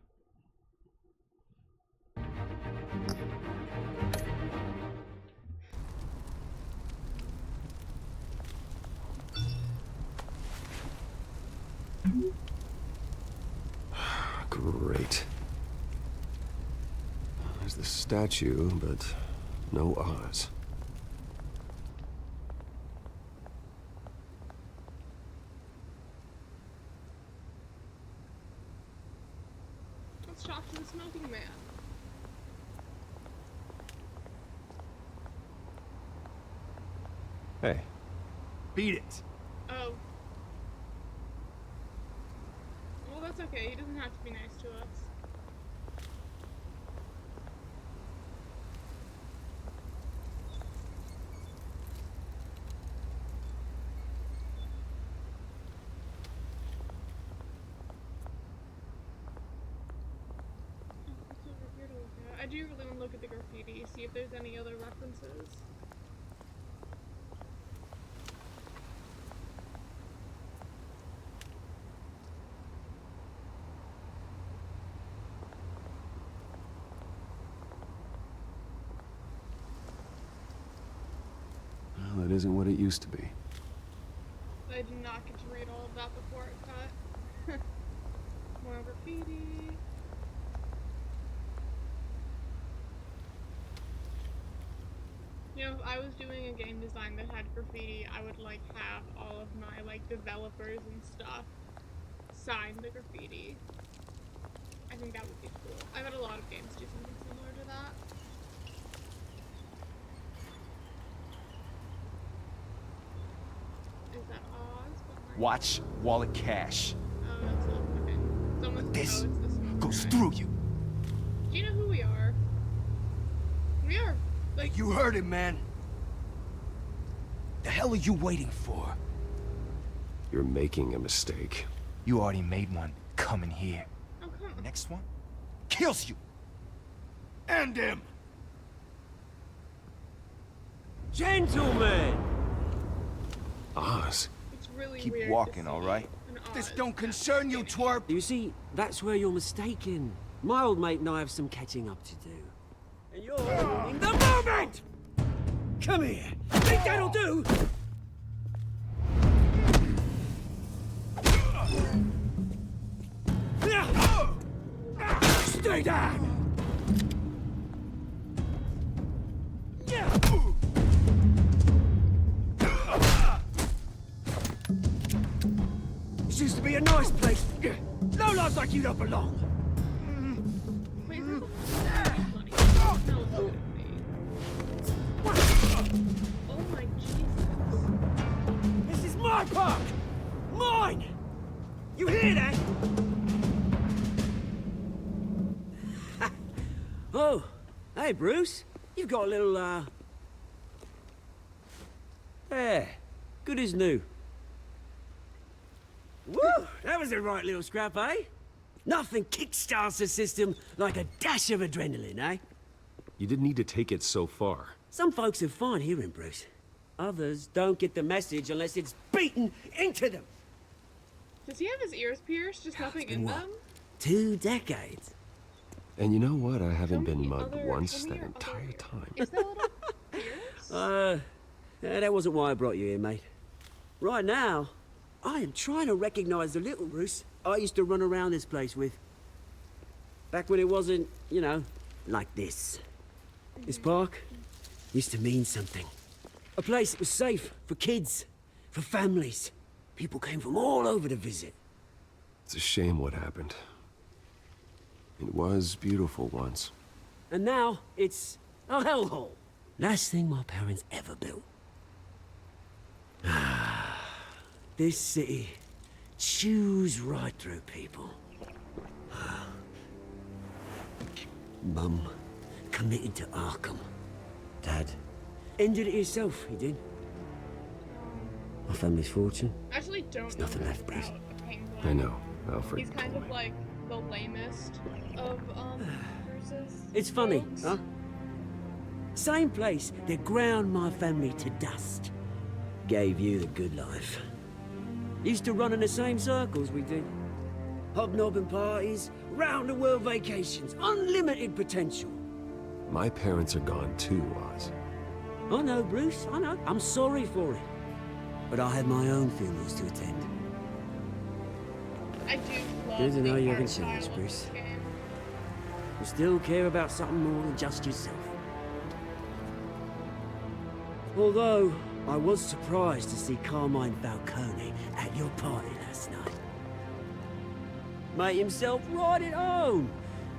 Great. There's the statue, but no Oz. Let's talk to the smoking man. Hey. Beat it. Oh. Well, that's okay. He doesn't have to be nice to us. I do really want to look at the graffiti, see if there's any other references. Well, that isn't what it used to be. I did not get to read all of that before it cut. More graffiti. You know, if I was doing a game design that had graffiti, I would like have all of my like developers and stuff sign the graffiti. I think that would be cool. I've had a lot of games do something similar to that. Is that Oz? Watch Wallet Cash. Oh, that's not okay. Someone's, This oh, it's this goes guy. through you. Do you know who we are? We are like You heard him, man. The hell are you waiting for? You're making a mistake. You already made one coming here. Oh, come on. Next one kills you. End him. Gentlemen! Oz. It's really Keep weird walking, to all see right? an This Oz don't concern you, twerp. You see, that's where you're mistaken. My old mate and I have some catching up to do. And you're ruining the moment! Come here. Think that'll do? Stay down! This used to be a nice place. No lads like you don't belong. Wait, is that the funny? No, it's not gonna be. Oh my Jesus. This is my park! Mine! You hear that? Oh, hey Bruce. You've got a little, there. Good as new. Woo! That was a right little scrap, eh? Nothing kickstarts the system like a dash of adrenaline, eh? You didn't need to take it so far. Some folks are fine hearing, Bruce. Others don't get the message unless it's beaten into them. Does he have his ears pierced? Just nothing in what? them? 2 decades. And you know what? I haven't been many mugged other- once how that many entire other- time. Is that little pierce? That wasn't why I brought you here, mate. Right now, I am trying to recognize the little Bruce I used to run around this place with. Back when it wasn't, you know, like this. This park used to mean something. A place that was safe for kids, for families. People came from all over to visit. It's a shame what happened. It was beautiful once. And now, it's a hellhole. Last thing my parents ever built. This city chews right through people. Mum committed to Arkham. Dad ended it himself, he did. My family's fortune. Actually, don't. There's nothing left, Bruce. I know, Alfred. He's kind of like the lamest of Bruce's. It's funny, rogues. huh? Same place that ground my family to dust. Gave you the good life. Used to run in the same circles we did. Hobnobbing parties, round-the-world vacations, unlimited potential. My parents are gone too, Oz. I know, Bruce, I know. I'm sorry for it. But I had my own funerals to attend. I do love Good to know the you art can style change, of Bruce. this game. You still care about something more than just yourself. Although, I was surprised to see Carmine Falcone at your party last night. Made himself right at home.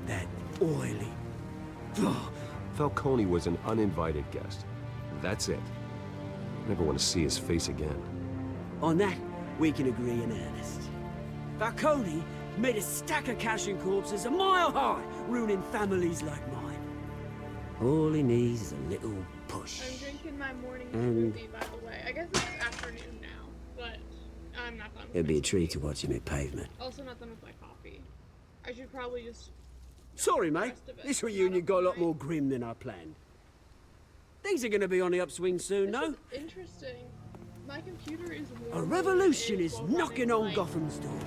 That oily... Falcone was an uninvited guest. That's it. Never want to see his face again. On that, we can agree in earnest. Falcone made a stack of cash and corpses a mile high, ruining families like mine. All he needs is a little push. I'm drinking my morning And- smoothie, by the way. I guess it's afternoon now, but I'm not done with It'd be my a treat to watch him hit pavement. smoothie. Also not done with my coffee. I should probably just... Sorry, mate. This reunion got a lot more grim than I planned. Things are gonna be on the upswing soon, no? Interesting. My computer is A warm. revolution is knocking on Gotham's door.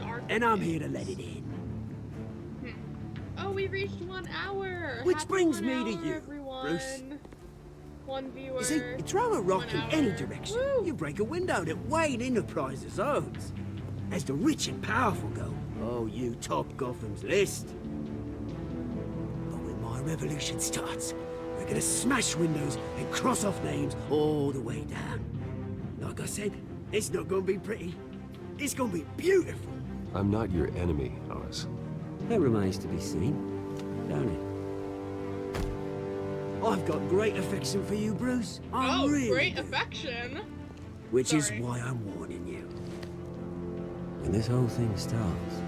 Dark And I'm here to let it in. Oh, we reached 1 hour. Which Happy brings 1 me to hour, you, everyone. Bruce. 1 viewer. You see, you throw a rock 1 in hour. any direction, you break a window that Wayne Enterprises owns. As the rich and powerful go, oh, you top Gotham's list. But when my revolution starts, we're gonna smash windows and cross off names all the way down. Like I said, it's not gonna be pretty. It's gonna be beautiful. I'm not your enemy, Oz. That remains to be seen, don't it? I've got great affection for you, Bruce. I Oh, really great do. affection. Which Sorry. is why I'm warning you. When this whole thing starts,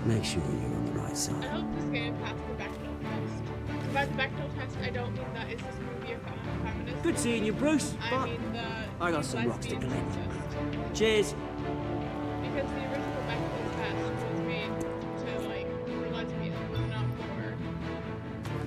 make sure you're on the right I side. hope this game passes the Bechdel test. So by the Bechdel test, I don't mean that is this movie a feminist? Good seeing you, Bruce. I But mean the I got some rocks to lesbian collect. sexist. Cheers. Because the original Bechdel test was made to like for lesbians, not for.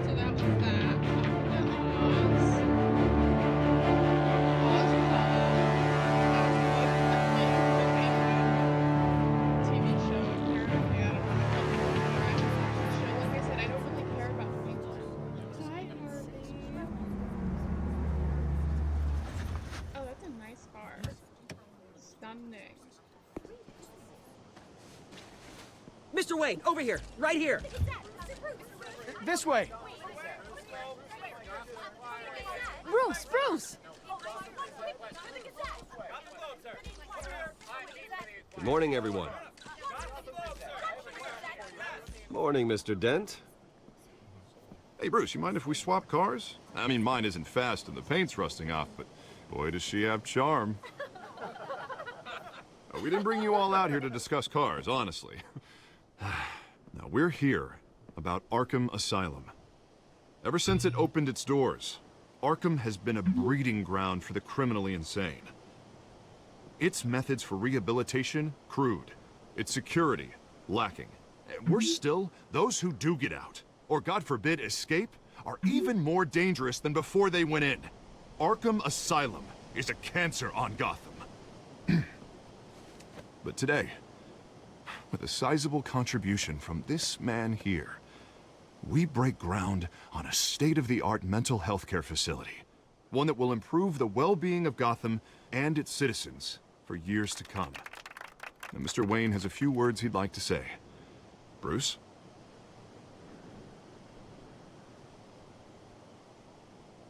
So that was that. TV show, apparently. I don't know. Like I said, I don't really care about England. Hi, Harvey. Oh, that's a nice car. Stunning. Mr. Wayne, over here. Right here. This way. Bruce, Bruce! Good morning, everyone. Morning, Mr. Dent. Hey, Bruce, you mind if we swap cars? I mean, mine isn't fast and the paint's rusting off, but boy, does she have charm. We didn't bring you all out here to discuss cars, honestly. Now, we're here about Arkham Asylum. Ever since it opened its doors, Arkham has been a breeding ground for the criminally insane. Its methods for rehabilitation, crude. Its security, lacking. And worse still, those who do get out, or God forbid, escape, are even more dangerous than before they went in. Arkham Asylum is a cancer on Gotham. But today, with a sizable contribution from this man here, we break ground on a state-of-the-art mental health care facility. One that will improve the well-being of Gotham and its citizens for years to come. Now, Mr. Wayne has a few words he'd like to say. Bruce?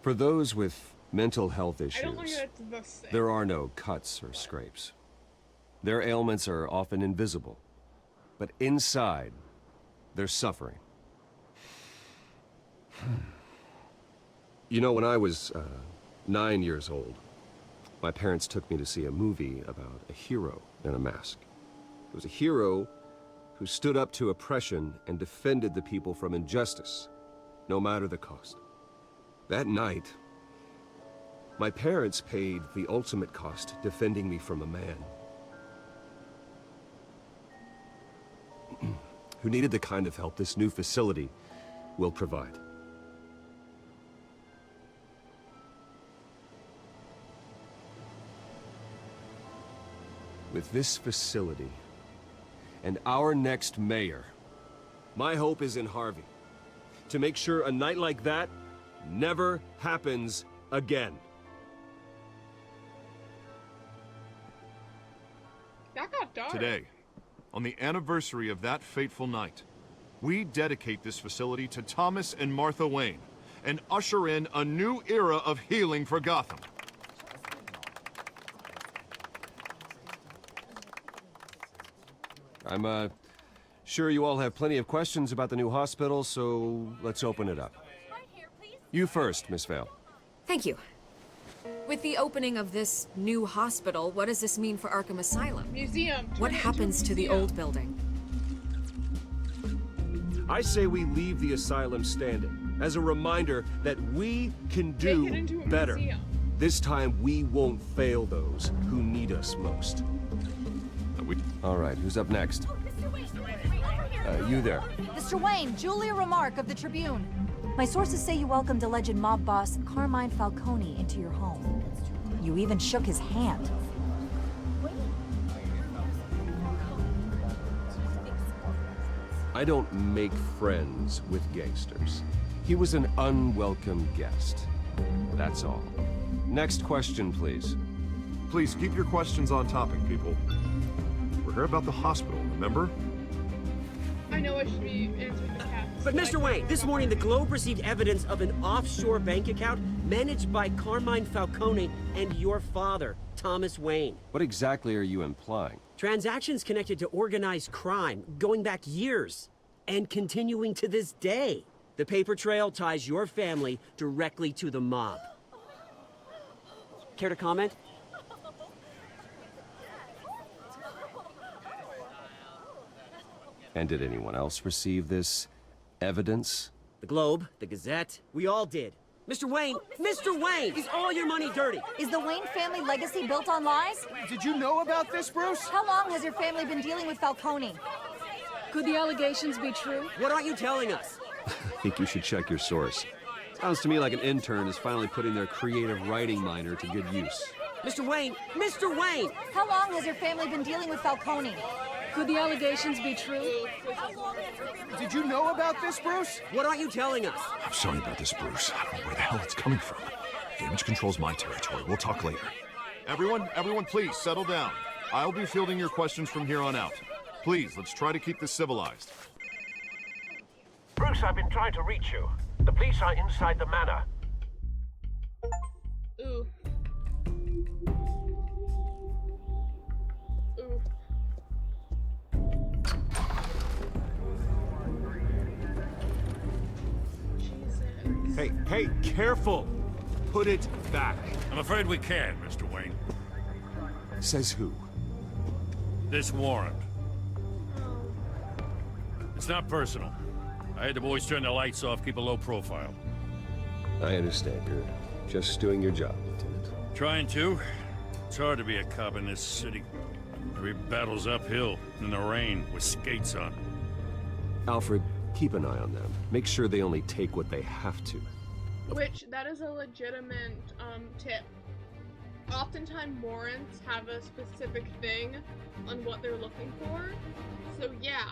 For those with mental health I don't think issues, that's the same. there are no cuts or scrapes. Their ailments are often invisible, but inside, they're suffering. You know, when I was 9 years old, my parents took me to see a movie about a hero in a mask. It was a hero who stood up to oppression and defended the people from injustice, no matter the cost. That night, my parents paid the ultimate cost defending me from a man who needed the kind of help this new facility will provide. With this facility and our next mayor, my hope is in Harvey. To make sure a night like that never happens again. That got dark. Today, on the anniversary of that fateful night, we dedicate this facility to Thomas and Martha Wayne and usher in a new era of healing for Gotham. I'm sure you all have plenty of questions about the new hospital, so let's open it up. You first, Miss Vale. Thank you. With the opening of this new hospital, what does this mean for Arkham Asylum? Museum. What happens to the old building? I say we leave the asylum standing as a reminder that we can do Make it into a better. museum. This time we won't fail those who need us most. All right, who's up next? You there. Mr. Wayne, Julia Remark of the Tribune. My sources say you welcomed alleged mob boss Carmine Falcone into your home. You even shook his hand. I don't make friends with gangsters. He was an unwelcome guest. That's all. Next question, please. Please keep your questions on topic, people. We're here about the hospital, remember? I know I should be answering the cat. But Mr. Wayne, this morning the Globe received evidence of an offshore bank account managed by Carmine Falcone and your father, Thomas Wayne. What exactly are you implying? Transactions connected to organized crime, going back years, and continuing to this day. The paper trail ties your family directly to the mob. Care to comment? And did anyone else receive this evidence? The Globe, the Gazette, we all did. Mr. Wayne, is all your money dirty? Is the Wayne family legacy built on lies? Did you know about this, Bruce? How long has your family been dealing with Falcone? Could the allegations be true? What aren't you telling us? I think you should check your source. Sounds to me like an intern is finally putting their creative writing minor to good use. Mr. Wayne! How long has your family been dealing with Falcone? Could the allegations be true? Did you know about this, Bruce? What aren't you telling us? I'm sorry about this, Bruce. I don't know where the hell it's coming from. Damage control's my territory. We'll talk later. Everyone, please settle down. I'll be fielding your questions from here on out. Please, let's try to keep this civilized. Bruce, I've been trying to reach you. The police are inside the manor. Ooh. Ooh. Hey, careful! Put it back. I'm afraid we can't, Mr. Wayne. Says who? This warrant. It's not personal. I had the boys turn the lights off, keep a low profile. I understand. You're just doing your job, Lieutenant. Trying to. It's hard to be a cop in this city. Every battle's uphill, in the rain, with skates on. Alfred, keep an eye on them. Make sure they only take what they have to. Which, that is a legitimate tip. Oftentimes warrants have a specific thing on what they're looking for. So yeah,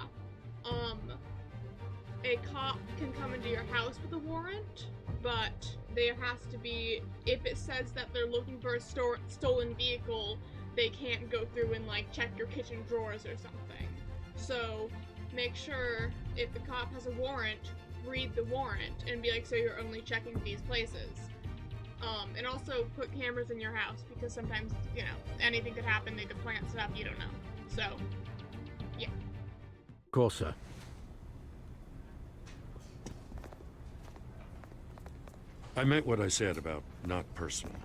a cop can come into your house with a warrant, but there has to be, if it says that they're looking for a stolen vehicle, they can't go through and like check your kitchen drawers or something. So make sure if the cop has a warrant, read the warrant and be like, so you're only checking these places. And also put cameras in your house, because sometimes, you know, anything could happen. They could plant stuff, you don't know. So, yeah. Of course, sir. I meant what I said about not personal.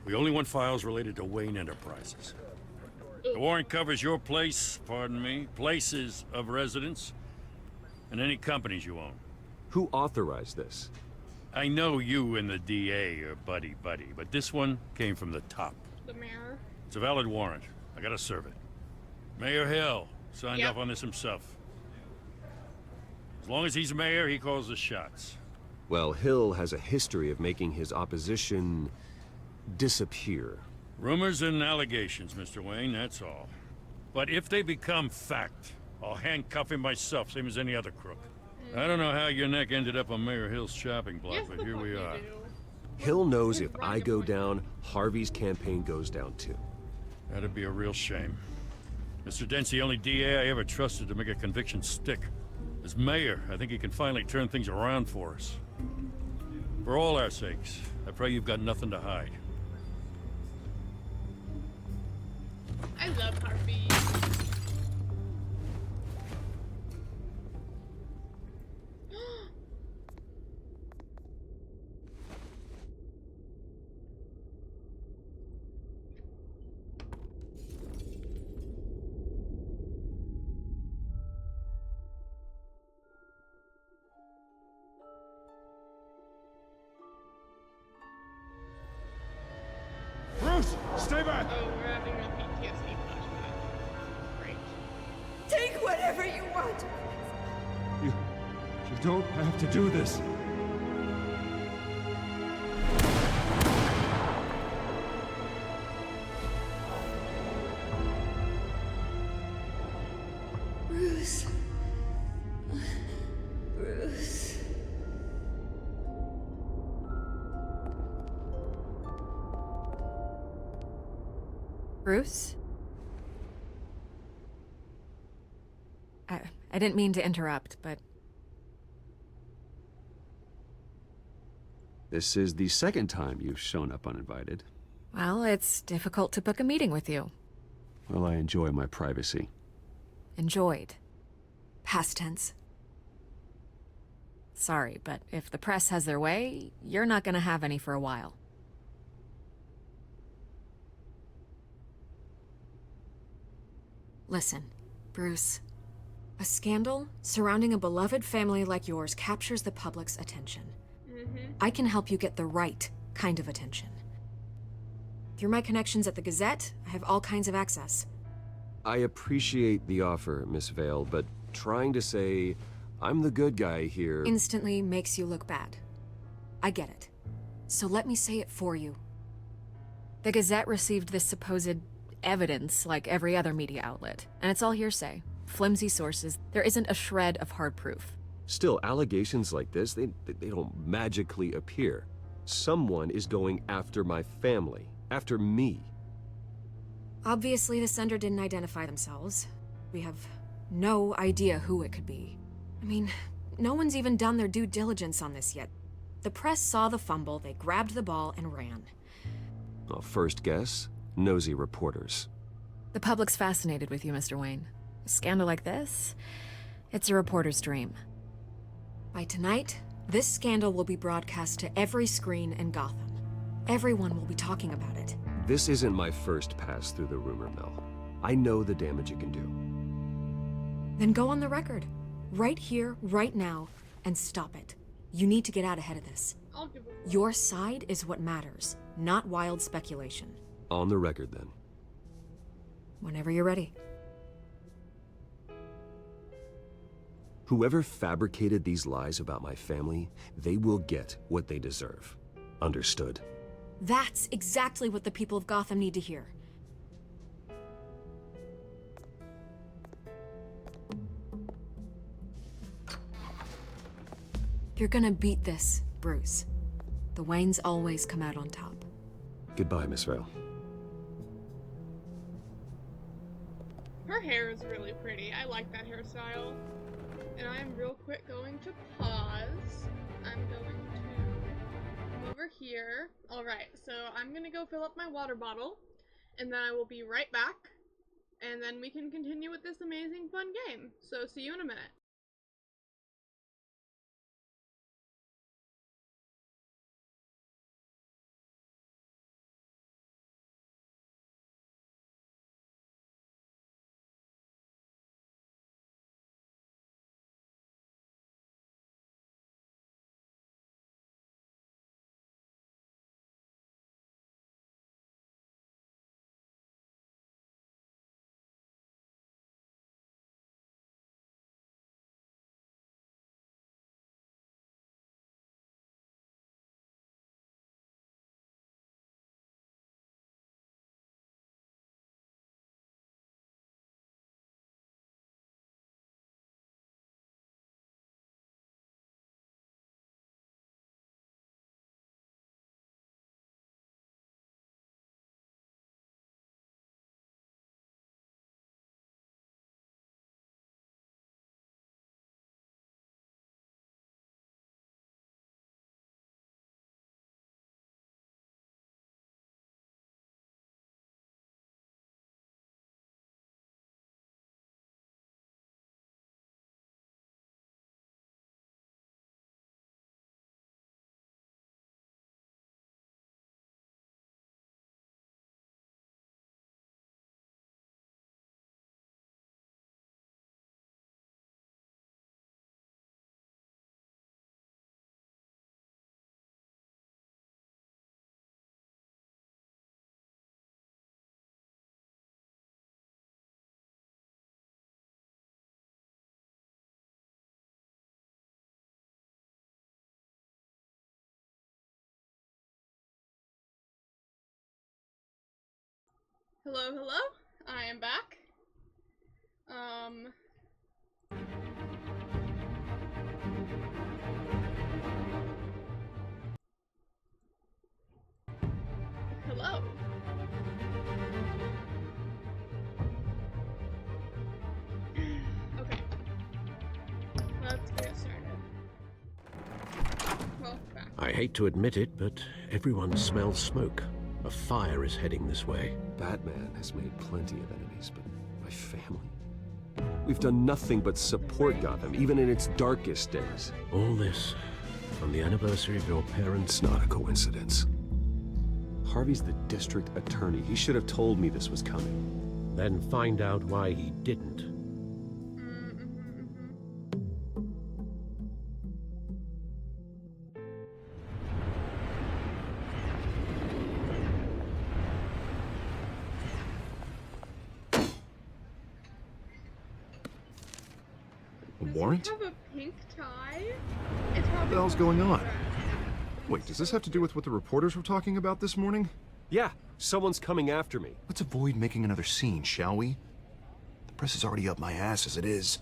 We only want files related to Wayne Enterprises. The warrant covers your place, pardon me, places of residence, and any companies you own. Who authorized this? I know you and the DA are buddy-buddy, but this one came from the top. The mayor. It's a valid warrant. I gotta serve it. Mayor Hill signed off on this himself. As long as he's mayor, he calls the shots. Well, Hill has a history of making his opposition disappear. Rumors and allegations, Mr. Wayne, that's all. But if they become fact, I'll handcuff him myself, same as any other crook. I don't know how your neck ended up on Mayor Hill's shopping block, but here we are. Hill knows if I go down, Harvey's campaign goes down too. That'd be a real shame. Mr. Dent's the only DA I ever trusted to make a conviction stick. As mayor, I think he can finally turn things around for us. For all our sakes, I pray you've got nothing to hide. I love Harvey. Bruce, stay back! Oh, we're having a PTSD flashback. Great. Take whatever you want. You don't have to do this. Bruce. Bruce. Bruce? I didn't mean to interrupt, but... This is the second time you've shown up uninvited. Well, it's difficult to book a meeting with you. Well, I enjoy my privacy. Enjoyed. Past tense. Sorry, but if the press has their way, you're not gonna have any for a while. Listen, Bruce. A scandal surrounding a beloved family like yours captures the public's attention. I can help you get the right kind of attention. Through my connections at the Gazette, I have all kinds of access. I appreciate the offer, Miss Vale, but trying to say I'm the good guy here... Instantly makes you look bad. I get it. So let me say it for you. The Gazette received this supposed evidence like every other media outlet, and it's all hearsay. Flimsy sources. There isn't a shred of hard proof. Still, allegations like this, they don't magically appear. Someone is going after my family, after me. Obviously, the sender didn't identify themselves. We have no idea who it could be. I mean, no one's even done their due diligence on this yet. The press saw the fumble, they grabbed the ball and ran. Well, first guess, nosy reporters. The public's fascinated with you, Mr. Wayne. A scandal like this, it's a reporter's dream. By tonight, this scandal will be broadcast to every screen in Gotham. Everyone will be talking about it. This isn't my first pass through the rumor mill. I know the damage it can do. Then go on the record. Right here, right now, and stop it. You need to get out ahead of this. Your side is what matters, not wild speculation. On the record, then. Whenever you're ready. Whoever fabricated these lies about my family, they will get what they deserve. Understood? That's exactly what the people of Gotham need to hear. You're gonna beat this, Bruce. The Waynes always come out on top. Goodbye, Miss Vale. Her hair is really pretty. I like that hairstyle. And I am real quick going to pause. I'm going to come over here. Alright, so I'm gonna go fill up my water bottle, and then I will be right back, and then we can continue with this amazing fun game. So see you in a minute. Hello, hello. I am back. Hello. Okay. Let's get started. Well, back. I hate to admit it, but everyone smells smoke. A fire is heading this way. Batman has made plenty of enemies, but my family? We've done nothing but support Gotham, even in its darkest days. All this on the anniversary of your parents' It's not a coincidence. Harvey's the district attorney. He should have told me this was coming. Then find out why he didn't. A warrant? Does he have a pink tie? What the hell's going on? Wait, does this have to do with what the reporters were talking about this morning? Yeah, someone's coming after me. Let's avoid making another scene, shall we? The press is already up my ass as it is.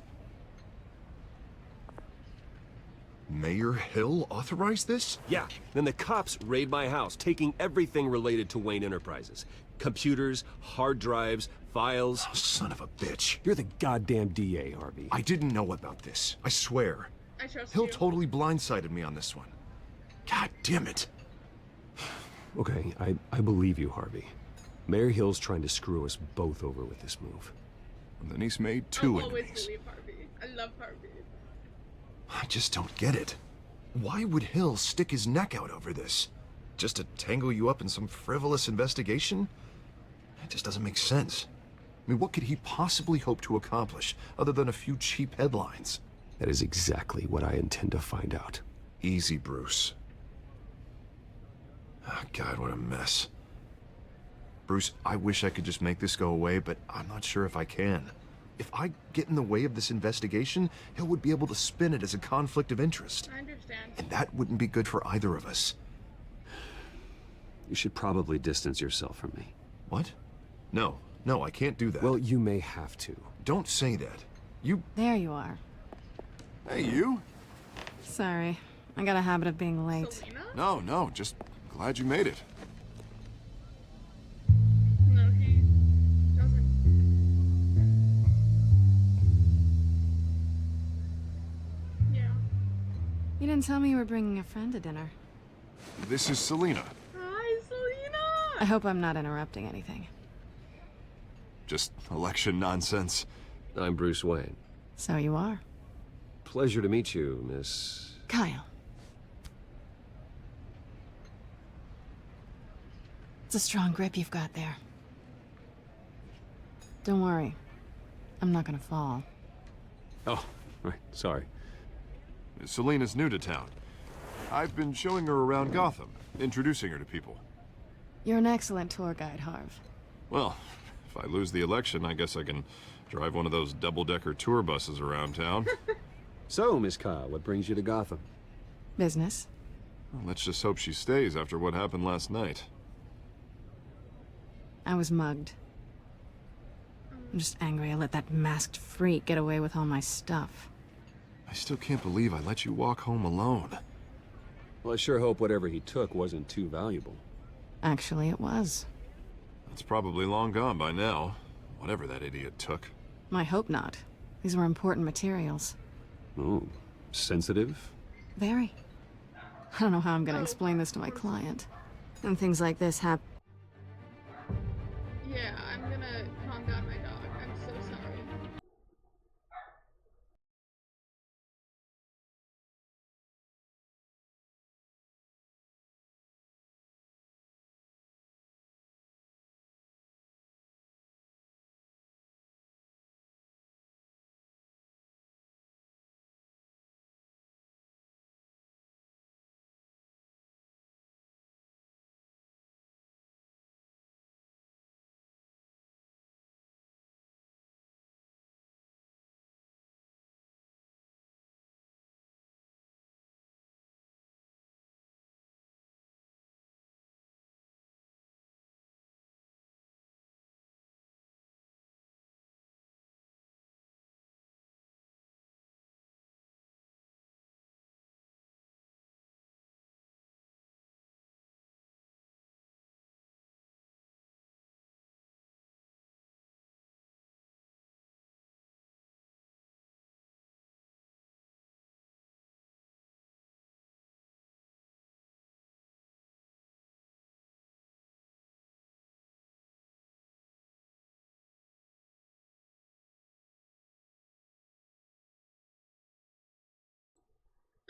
Mayor Hill authorized this? Yeah, then the cops raid my house, taking everything related to Wayne Enterprises. Computers, hard drives, files. Oh, son of a bitch. You're the goddamn DA, Harvey. I didn't know about this. I swear. I trust Hill you. totally blindsided me on this one. God damn it. Okay, I believe you, Harvey. Mayor Hill's trying to screw us both over with this move. And then he's made two I'll always enemies. believe Harvey. I love Harvey. I just don't get it. Why would Hill stick his neck out over this? Just to tangle you up in some frivolous investigation? It just doesn't make sense. I mean, what could he possibly hope to accomplish other than a few cheap headlines? That is exactly what I intend to find out. Easy, Bruce. Oh, God, what a mess. Bruce, I wish I could just make this go away, but I'm not sure if I can. If I get in the way of this investigation, Hill would be able to spin it as a conflict of interest. I understand. And that wouldn't be good for either of us. You should probably distance yourself from me. What? No, I can't do that. Well, you may have to. Don't say that. You... There you are. Hey, you? Sorry. I got a habit of being late. Selena? No, just glad you made it. No, he doesn't. Yeah. You didn't tell me you were bringing a friend to dinner. This is Selina. Hi, Selina! I hope I'm not interrupting anything. Just election nonsense. I'm Bruce Wayne. So you are. Pleasure to meet you, Miss... Kyle. It's a strong grip you've got there. Don't worry. I'm not gonna fall. Oh, right, sorry. Selina's new to town. I've been showing her around Gotham, introducing her to people. You're an excellent tour guide, Harv. Well, if I lose the election, I guess I can drive one of those double-decker tour buses around town. So, Miss Kyle, what brings you to Gotham? Business. Well, let's just hope she stays after what happened last night. I was mugged. I'm just angry I let that masked freak get away with all my stuff. I still can't believe I let you walk home alone. Well, I sure hope whatever he took wasn't too valuable. Actually, it was. It's probably long gone by now, whatever that idiot took. I hope not. These were important materials. Ooh, sensitive? Very. I don't know how I'm gonna explain this to my client. And things like this happen. Yeah, I'm gonna calm down my dog. I'm so sorry.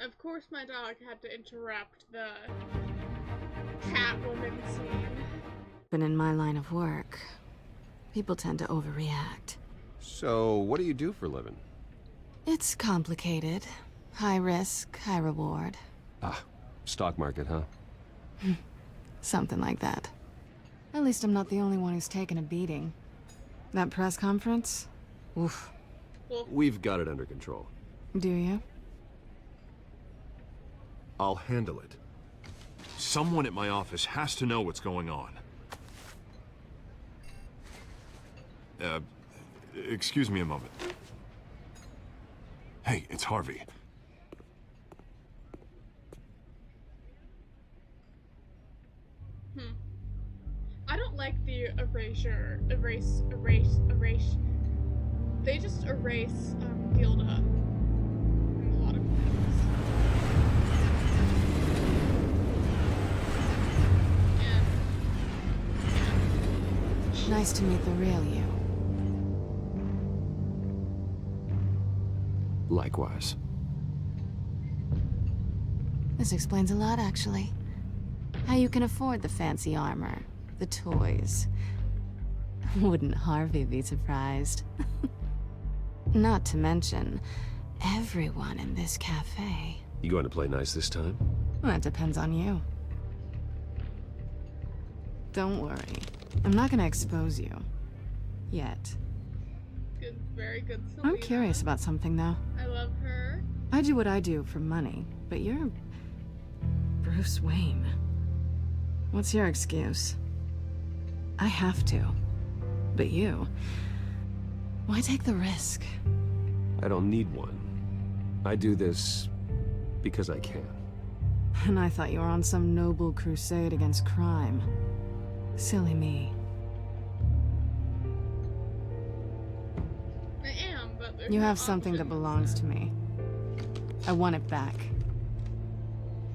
Of course my dog had to interrupt the Catwoman scene. But in my line of work, people tend to overreact. So, what do you do for a living? It's complicated. High risk, high reward. Ah, stock market, huh? Something like that. At least I'm not the only one who's taken a beating. That press conference? Oof. We've got it under control. Do you? I'll handle it. Someone at my office has to know what's going on. Excuse me a moment. Hey, it's Harvey. I don't like the erase. They just erase Gilda in a lot of things. Nice to meet the real you. Likewise. This explains a lot, actually. How you can afford the fancy armor, the toys. Wouldn't Harvey be surprised? Not to mention, everyone in this cafe. You going to play nice this time? Well, that depends on you. Don't worry. I'm not gonna expose you. Yet. Good, very good Selina. I'm curious about something, though. I love her. I do what I do for money, but you're... Bruce Wayne. What's your excuse? I have to. But you... Why take the risk? I don't need one. I do this because I can. And I thought you were on some noble crusade against crime. Silly me. I am, but there's You no have something that belongs to me. I want it back.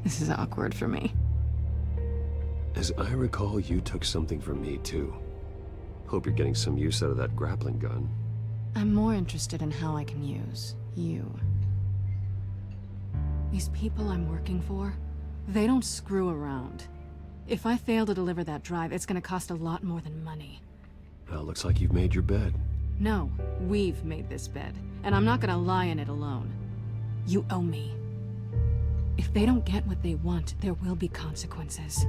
This is awkward for me. As I recall, you took something from me, too. Hope you're getting some use out of that grappling gun. I'm more interested in how I can use you. These people I'm working for, they don't screw around. If I fail to deliver that drive, it's gonna cost a lot more than money. Well, looks like you've made your bed. No, we've made this bed, and I'm not gonna lie in it alone. You owe me. If they don't get what they want, there will be consequences.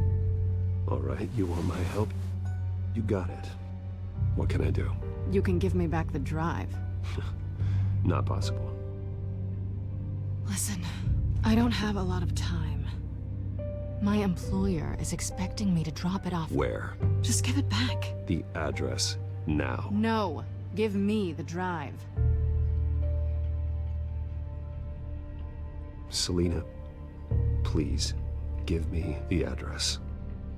All right, you want my help? You got it. What can I do? You can give me back the drive. Not possible. Listen, I don't have a lot of time. My employer is expecting me to drop it off. Where? Just give it back. The address, now. No, give me the drive. Selina, please, give me the address.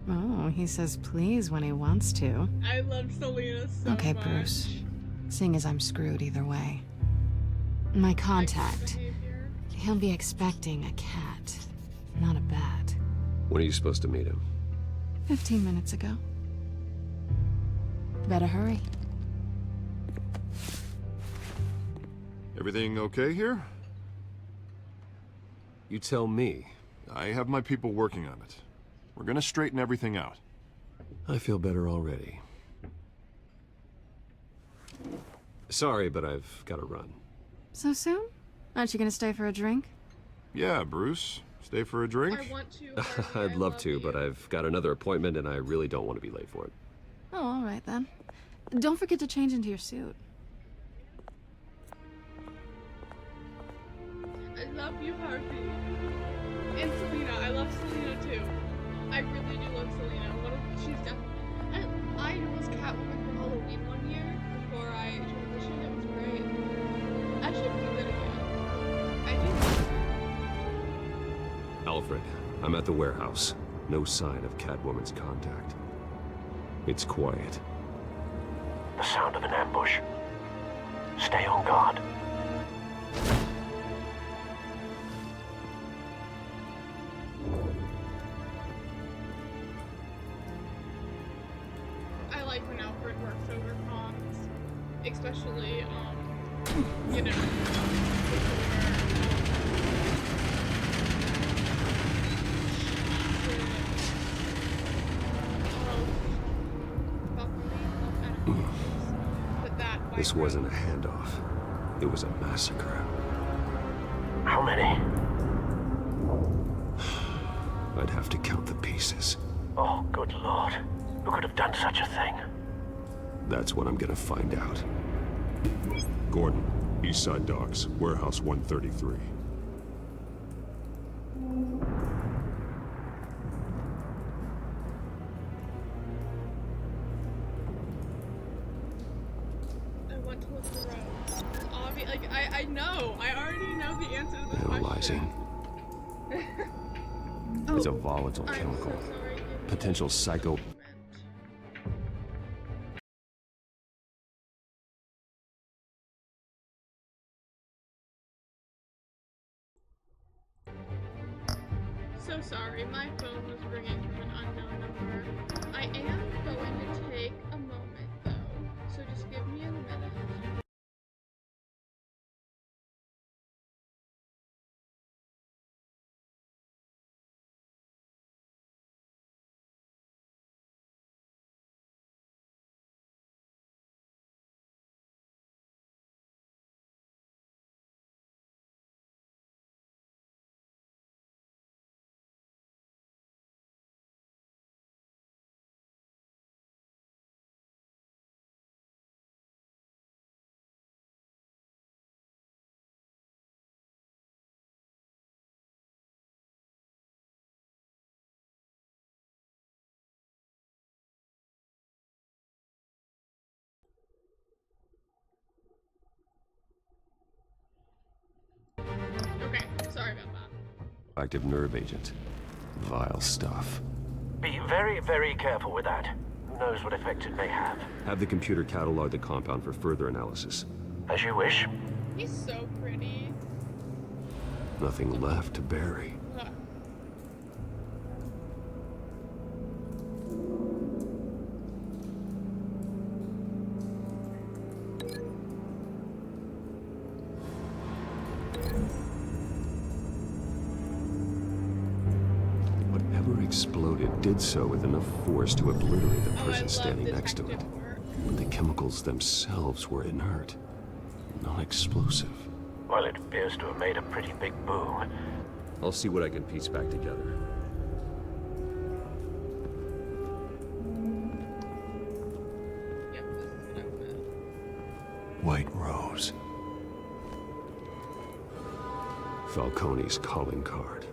Oh, he says please when he wants to. I love Selina so okay, much. Bruce. Seeing as I'm screwed either way. My contact. He'll be expecting a cat, not a bat. When are you supposed to meet him? 15 minutes ago. Better hurry. Everything okay here? You tell me. I have my people working on it. We're gonna straighten everything out. I feel better already. Sorry, but I've got to run. So soon? Aren't you gonna stay for a drink? Yeah, Bruce. Stay for a drink? I want to. I'd love to, but I've got another appointment and I really don't want to be late for it. Oh, all right then. Don't forget to change into your suit. I love you, Harvey. And Selina. I love Selina too. I really do love Selina. She's definitely. I was Catwoman for Halloween one year before I transitioned. It was great. I should do that again. I do. Alfred, I'm at the warehouse. No sign of Catwoman's contact. It's quiet. The sound of an ambush. Stay on guard. I like when Alfred works over comms, especially, you know, This wasn't a handoff. It was a massacre. How many? I'd have to count the pieces. Oh, good lord. Who could have done such a thing? That's what I'm gonna find out. Gordon, Eastside Docks, Warehouse 133. I know. I already know the answer to the Analyzing. question. It's a volatile chemical. Potential psycho... So sorry, my phone was ringing from an unknown number. I am going to take a moment though, so just give me a minute. Okay, sorry about that. Active nerve agent. Vile stuff. Be very, very careful with that. Who knows what effect it may have. Have the computer catalog the compound for further analysis. As you wish. He's so pretty. Nothing left to bury. Ugh. exploded did so with enough force to obliterate the person standing next to it. But the chemicals themselves were inert, non-explosive. Well, it appears to have made a pretty big boom. I'll see what I can piece back together. White Rose. Falcone's calling card.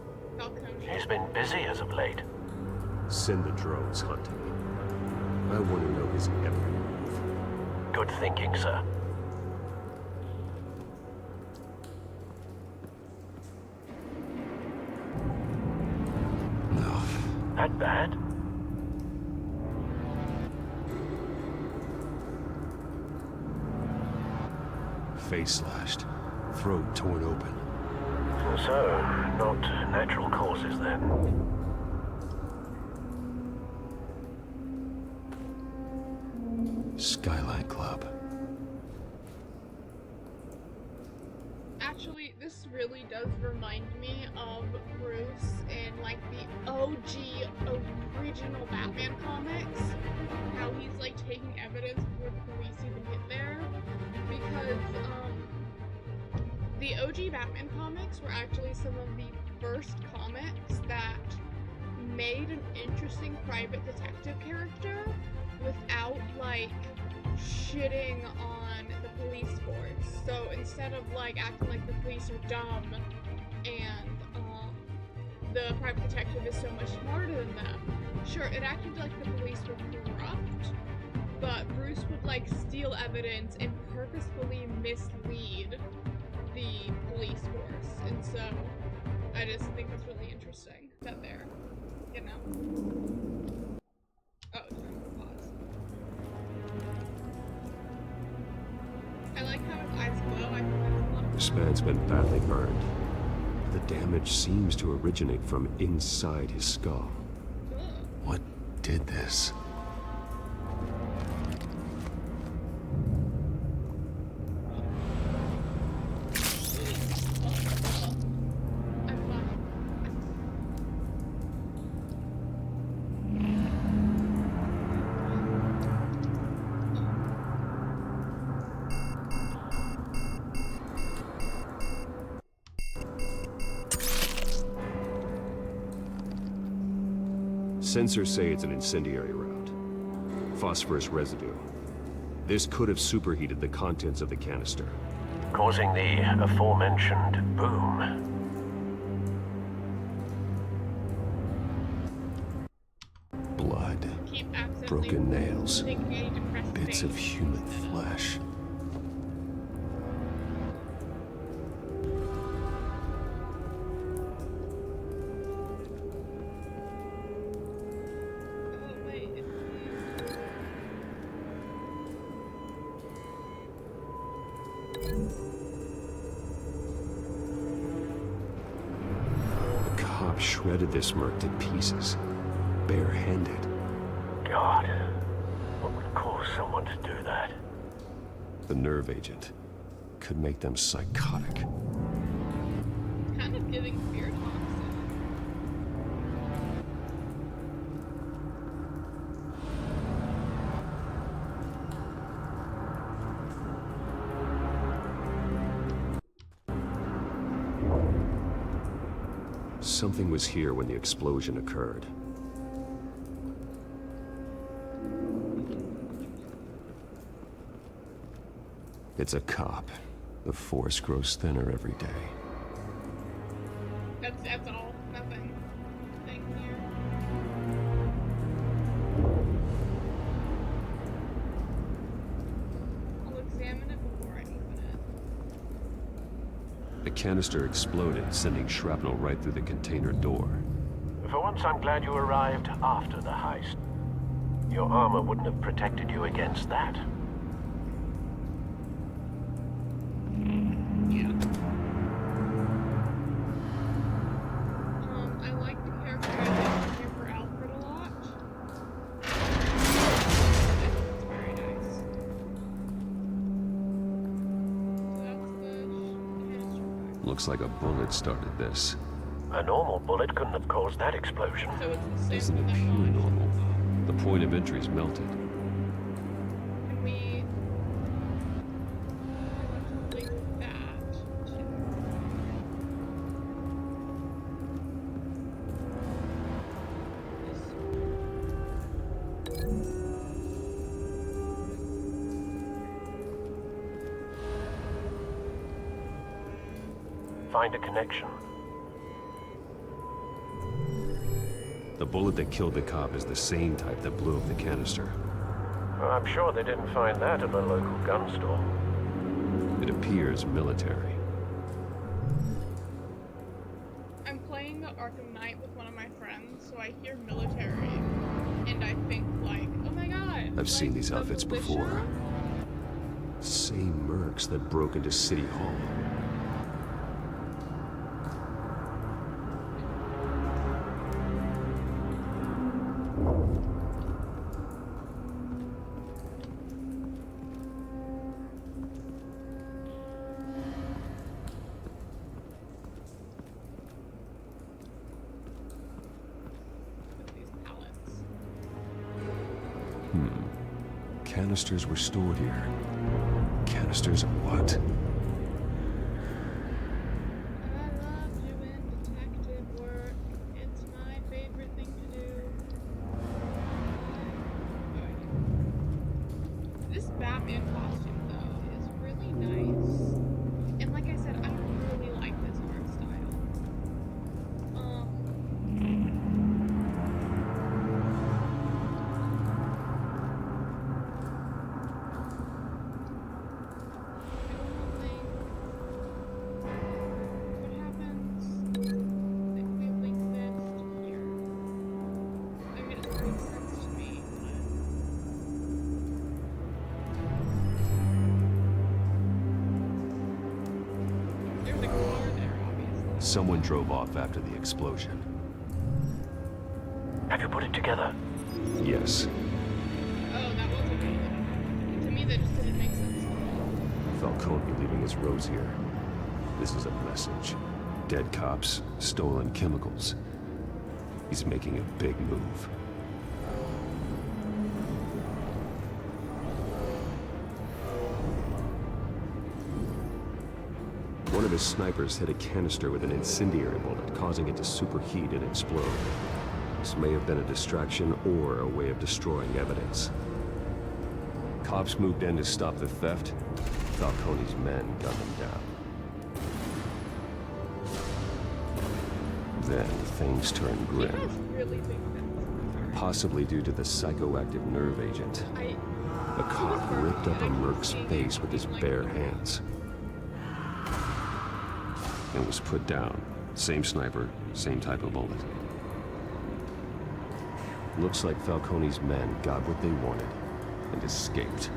He's been busy as of late. Send the drones hunting. I want to know his every move. Good thinking, sir. No. That bad? Face slashed. Throat torn open. So, not natural causes then. Skyline Club. Actually, this really does remind me of Bruce in like the OG original Batman comics. How he's like taking evidence before the police even get there. Because the OG Batman comics were actually some of the first comics that made an interesting private detective character without like shitting on the police force. So instead of like acting like the police are dumb and the private detective is so much smarter than them, sure, it acted like the police were corrupt, but Bruce would like steal evidence and purposefully mislead the police force, and so I just think it's really interesting that they're, you know. Oh, pause. I like how his eyes glow. I think that's a lot of This man's been badly burned. The damage seems to originate from inside his skull. What did this? Sensors say it's an incendiary route. Phosphorus residue. This could have superheated the contents of the canister, causing the aforementioned boom. Blood, broken nails, bits of human flesh. Shredded this merc to pieces, barehanded. God, what would cause someone to do that? The nerve agent could make them psychotic. kind of giving fear toxin. Something was here when the explosion occurred. It's a cop. The force grows thinner every day. That's all. Nothing. Thing here. I'll examine it before I open it. The canister exploded, sending shrapnel right through the container door. For once, I'm glad you arrived after the heist. Your armor wouldn't have protected you against that. I like the character I did here for Alfred a lot. It's very nice. So that's the canister. Looks like a bullet started this. A normal bullet couldn't have caused that explosion. So it's the Doesn't same appear for that normal. The point of entry is melted. Can we link that to... Find a connection. The bullet that killed the cop is the same type that blew up the canister. I'm sure they didn't find that at a local gun store. It appears military. I'm playing the Arkham Knight with one of my friends, so I hear military, and I think like, oh my god. I've seen these outfits before. Same mercs that broke into City Hall. Canisters were stored here. Canisters of what? I love doing detective work. It's my favorite thing to do. This Batman costume, though, is really nice. And like I said, I really like this art style. Someone drove off after the explosion. Have you put it together? Yes. Oh, that wasn't me. To me, that just didn't make sense. Falcone leaving his rose here. This is a message. Dead cops, stolen chemicals. He's making a big move. One of his snipers hit a canister with an incendiary bullet, causing it to superheat and explode. This may have been a distraction or a way of destroying evidence. Cops moved in to stop the theft. Falcone's men gunned them down. Then things turned grim. Possibly due to the psychoactive nerve agent. A cop ripped up a merc's face with his bare hands. And was put down. Same sniper, same type of bullet. Looks like Falcone's men got what they wanted and escaped.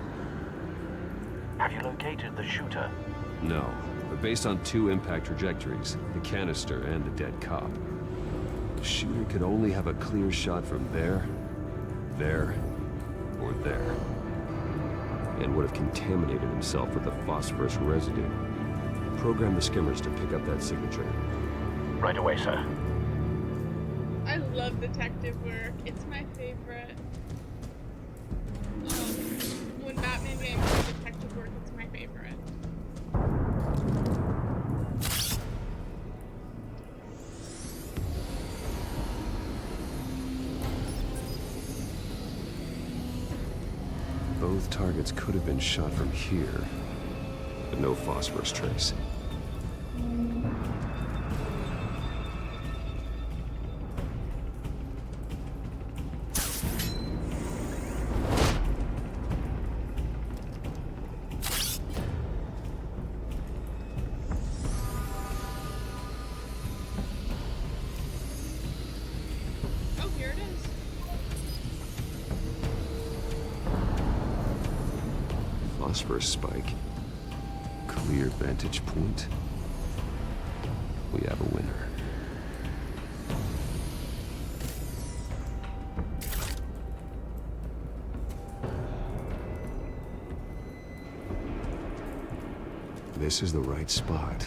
Have you located the shooter? No, but based on two impact trajectories, the canister and the dead cop, the shooter could only have a clear shot from there, or there, and would have contaminated himself with the phosphorus residue. Program the skimmers to pick up that signature. Right away, sir. I love detective work. It's my favorite. When Batman games do detective work, it's my favorite. Both targets could have been shot from here, but no phosphorus trace. Oh, here it is. Phosphorus spike. Clear vantage point. We have a winner. This is the right spot.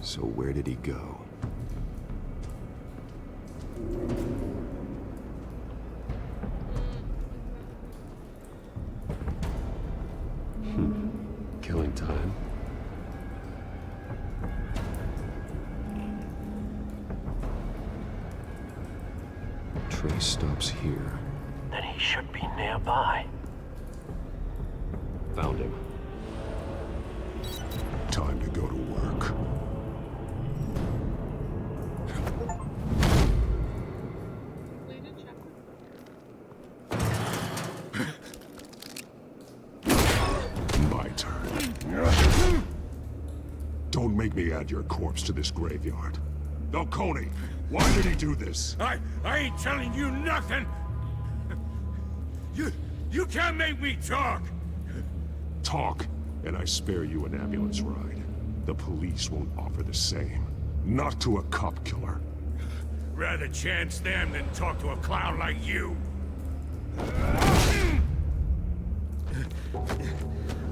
So where did he go? guy stops here. Then he should be nearby. Found him. Time to go to work. My turn. Don't make me add your corpse to this graveyard. Falcone, why did he do this? I ain't telling you nothing! You can't make me talk! Talk, and I spare you an ambulance ride. The police won't offer the same. Not to a cop killer. Rather chance them than talk to a clown like you.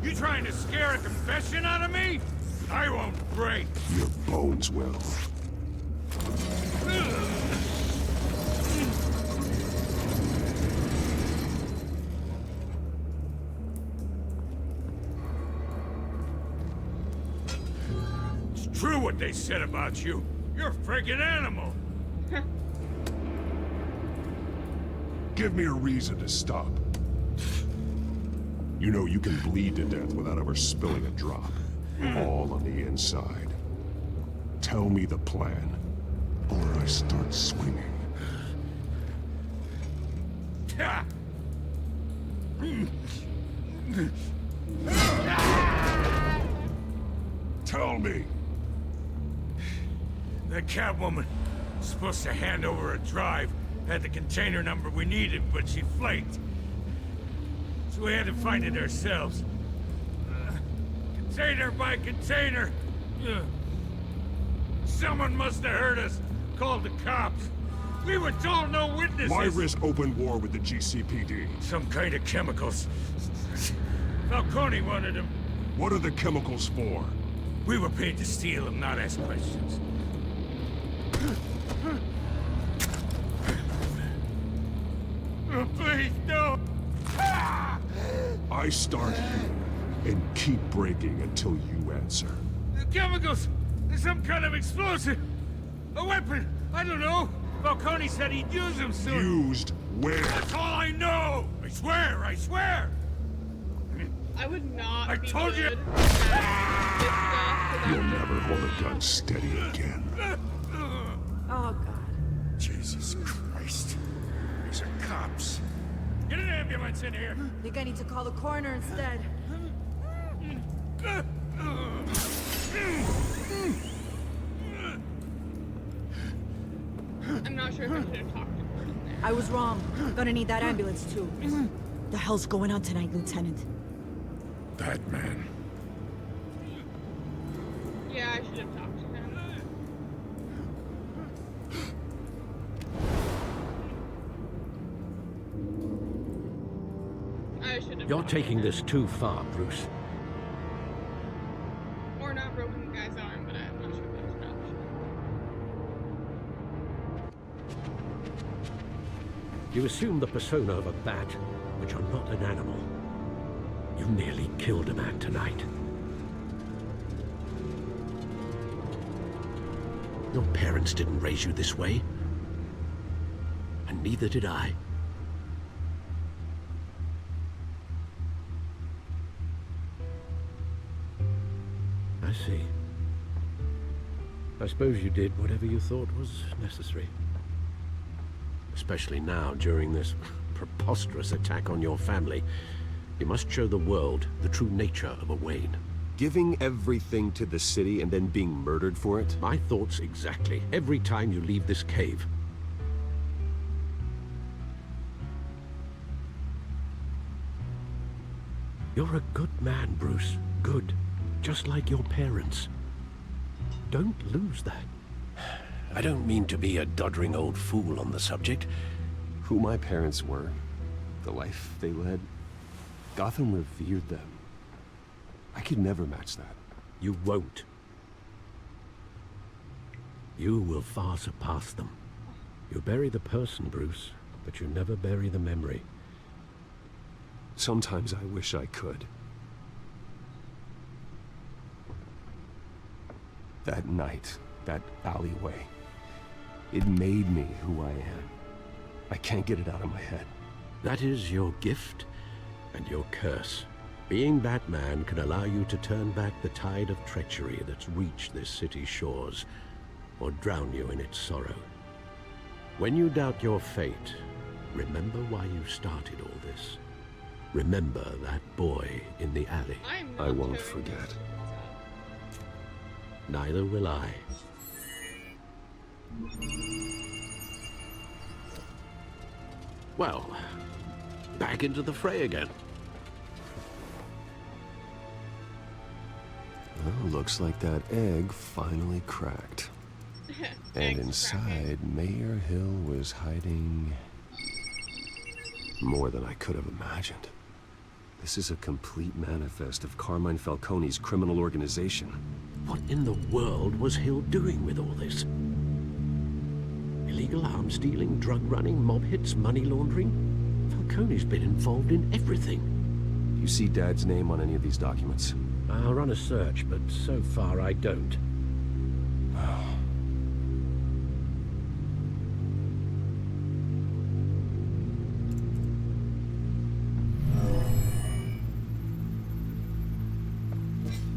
You trying to scare a confession out of me? I won't break. Your bones will. It's true what they said about you. You're a freaking animal. Give me a reason to stop. You know you can bleed to death without ever spilling a drop. All on the inside. Tell me the plan, or I start swinging. Tell me. That Catwoman was supposed to hand over a drive. Had the container number we needed, but she flaked. So we had to find it ourselves. Container by container. Someone must have heard us. Called the cops. We were told no witnesses. Why risk open war with the GCPD? Some kind of chemicals. Falcone wanted them. What are the chemicals for? We were paid to steal them, not ask questions. Oh, please, no! I start here and keep breaking until you answer. The chemicals! There's some kind of explosive! A weapon! I don't know! Falcone said he'd use them soon! Used where? That's all I know! I swear! I swear! I would not I be told you! good at this stuff. You'll never hold a gun steady again. Oh, God. Jesus Christ. These are cops. Get an ambulance in here! Think I need to call the coroner instead. I'm not sure if I should have talked to her there. I was wrong. Gonna need that ambulance too. The hell's going on tonight, Lieutenant? That man. Yeah, I should have talked to him. I should have. You're taking this too far, Bruce. Or not broken the guy's arm, but I'm not sure if that's an option. You assume the persona of a bat, but you're not an animal. You nearly killed a man tonight. Your parents didn't raise you this way. And neither did I. I see. I suppose you did whatever you thought was necessary. Especially now, during this preposterous attack on your family. You must show the world the true nature of a Wayne. Giving everything to the city and then being murdered for it? My thoughts exactly. Every time you leave this cave. You're a good man, Bruce. Good. Just like your parents. Don't lose that. I don't mean to be a doddering old fool on the subject. Who my parents were, the life they led, Gotham revered them. I could never match that. You won't. You will far surpass them. You bury the person, Bruce, but you never bury the memory. Sometimes I wish I could. That night, that alleyway, it made me who I am. I can't get it out of my head. That is your gift and your curse. Being Batman can allow you to turn back the tide of treachery that's reached this city's shores, or drown you in its sorrow. When you doubt your fate, remember why you started all this. Remember that boy in the alley. I won't forget. Neither will I. Well, back into the fray again. Well, looks like that egg finally cracked. And inside, Mayor Hill was hiding more than I could have imagined. This is a complete manifest of Carmine Falcone's criminal organization. What in the world was Hill doing with all this? Illegal arms dealing, drug running, mob hits, money laundering? Falcone's been involved in everything. You see Dad's name on any of these documents? I'll run a search, but so far I don't.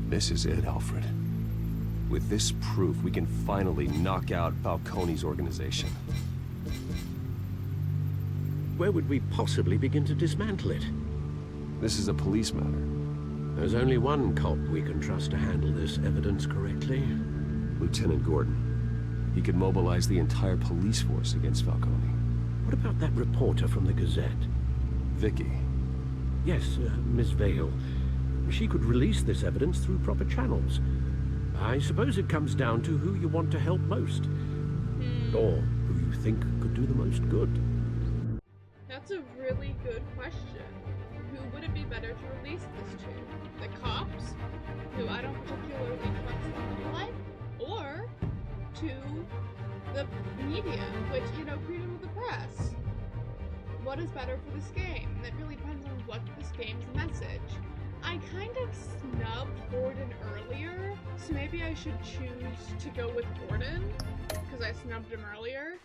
This is it, Alfred. With this proof, we can finally knock out Falcone's organization. Where would we possibly begin to dismantle it? This is a police matter. There's only one cop we can trust to handle this evidence correctly. Lieutenant Gordon. He could mobilize the entire police force against Falcone. What about that reporter from the Gazette? Vicky. Yes, Miss Vale. She could release this evidence through proper channels. I suppose it comes down to who you want to help most. Or who you think could do the most good. That's a really good question. Who would it be better to release this to? The cops, who I don't particularly trust in real life, or to the media, which, you know, freedom of the press? What is better for this game? That really depends on what this game's message. I kind of snubbed Gordon earlier, so maybe I should choose to go with Gordon, because I snubbed him earlier.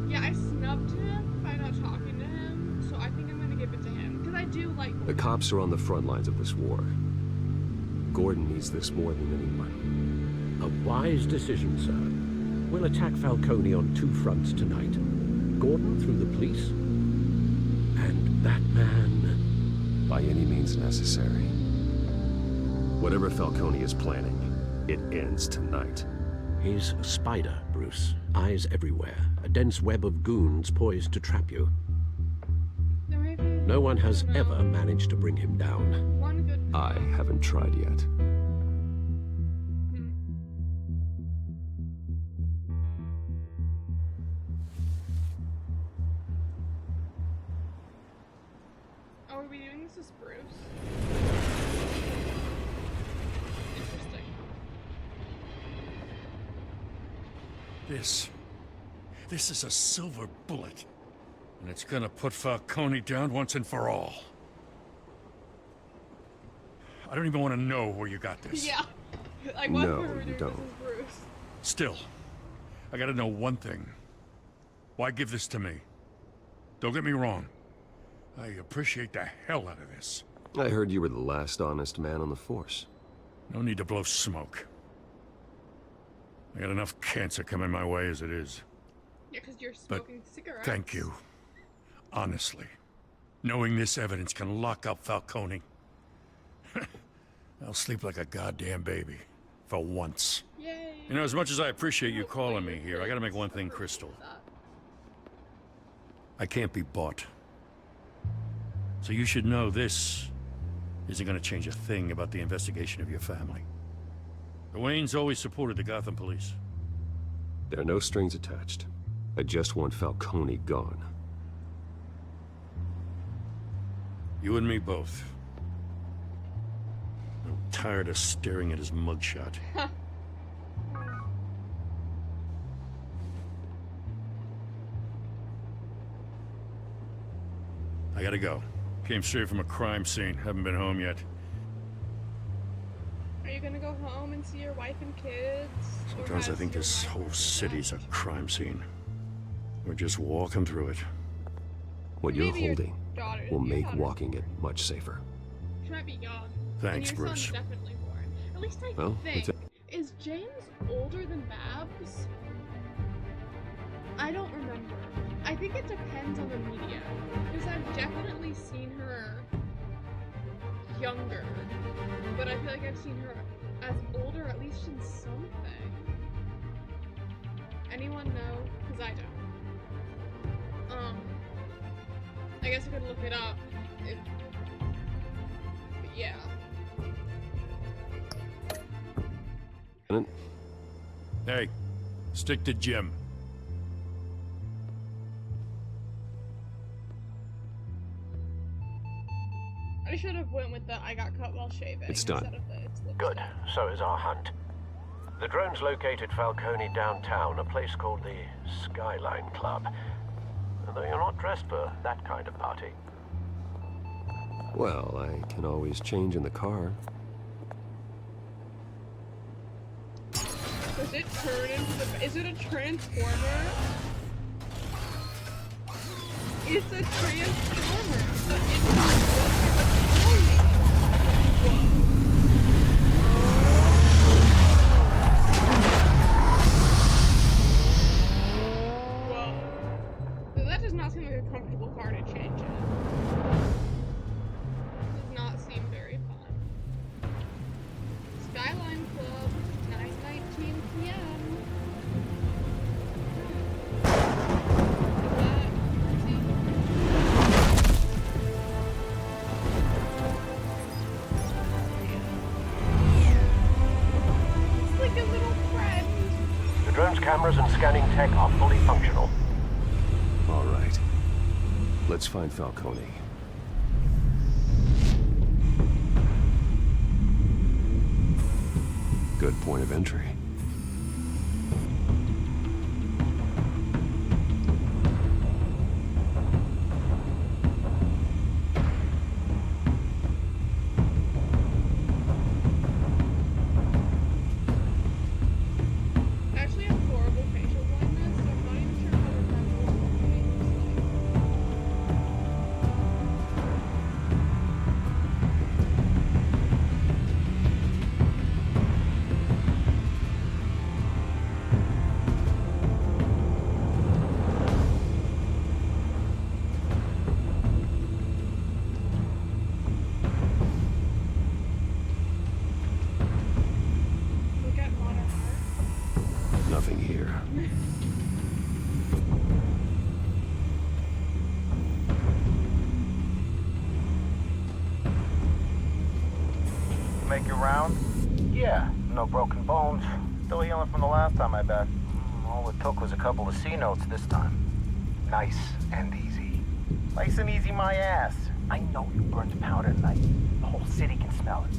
Yeah, I snubbed him by not talking to him, so I think I'm gonna give it to him, because I do like Gordon. The cops are on the front lines of this war. Gordon needs this more than anyone. A wise decision, sir. We'll attack Falcone on two fronts tonight. Gordon through the police, and Batman by any means necessary. Whatever Falcone is planning, it ends tonight. He's a spider, Bruce. Eyes everywhere. A dense web of goons poised to trap you. No one has ever managed to bring him down. I haven't tried yet. Oh, are we doing this as Bruce? Interesting. This is a silver bullet. And it's gonna put Falcone down once and for all. I don't even want to know where you got this. Yeah. Like, what No, were we you doing don't. this as Bruce? Still, I gotta know one thing. Why give this to me? Don't get me wrong. I appreciate the hell out of this. I heard you were the last honest man on the force. No need to blow smoke. I got enough cancer coming my way as it is. Yeah, because you're smoking cigarettes. Thank you. Honestly. Knowing this evidence can lock up Falcone. I'll sleep like a goddamn baby. For once. Yay. You know, as much as I appreciate you calling me here, I gotta make one thing crystal. I can't be bought. So you should know this isn't gonna change a thing about the investigation of your family. The Waynes always supported the Gotham police. There are no strings attached. I just want Falcone gone. You and me both. I'm tired of staring at his mugshot. I gotta go. Came straight from a crime scene. Haven't been home yet. Are you gonna go home and see your wife and kids? Sometimes I think this whole city's a crime scene. We're just walking through it. What you're holding will make walking it much safer. She might be young. Thanks, and your Bruce. son's definitely born. At least I think. Is James older than Babs? I don't remember. I think it depends on the media. Because I've definitely seen her younger. But I feel like I've seen her as older, at least in something. Anyone know? Because I don't. I guess I could look it up. But yeah. Hey, stick to Jim. I should have went with the I got cut while shaving. It's done. Instead of the it's looks Good. done. So is our hunt. The drone's located Falcone downtown, a place called the Skyline Club. Although you're not dressed for that kind of party. Well, I can always change in the car. Does it turn into the... Is it a transformer? It's a transformer! Whoa. That does not seem like a comfortable car to change in. Does not seem very fun. Skyline Club, 9:19 p.m. It's like a little friend. The drone's cameras and scanning tech are fully functional. All right. Let's find Falcone. Good point of entry. I actually have horrible facial blindness, so I'm not even sure how the Falcone looks like. Look at modern art. Nothing here. Make your round? Yeah, no broken bones. Still healing from the last time, I bet. All it took was a couple of C notes this time. Nice and easy. Nice and easy my ass. I know you burned powder tonight. The whole city can smell it.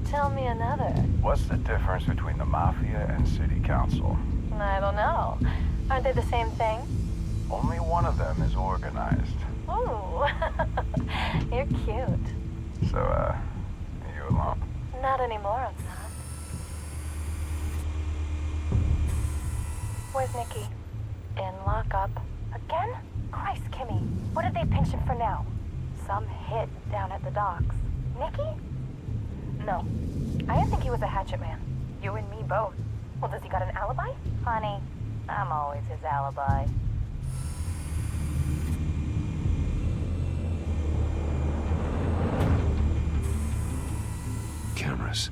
Tell me another. What's the difference between the Mafia and City Council? I don't know. Aren't they the same thing? Only one of them is organized. Ooh, you're cute. So, are you alone? Not anymore, I'm not. Where's Nikki? In lockup. Again? Christ, Kimmy. What did they pinch him for now? Some hit down at the docks. Nikki? No. I didn't think he was a hatchet man. You and me both. Well, does he got an alibi? Honey, I'm always his alibi. Cameras.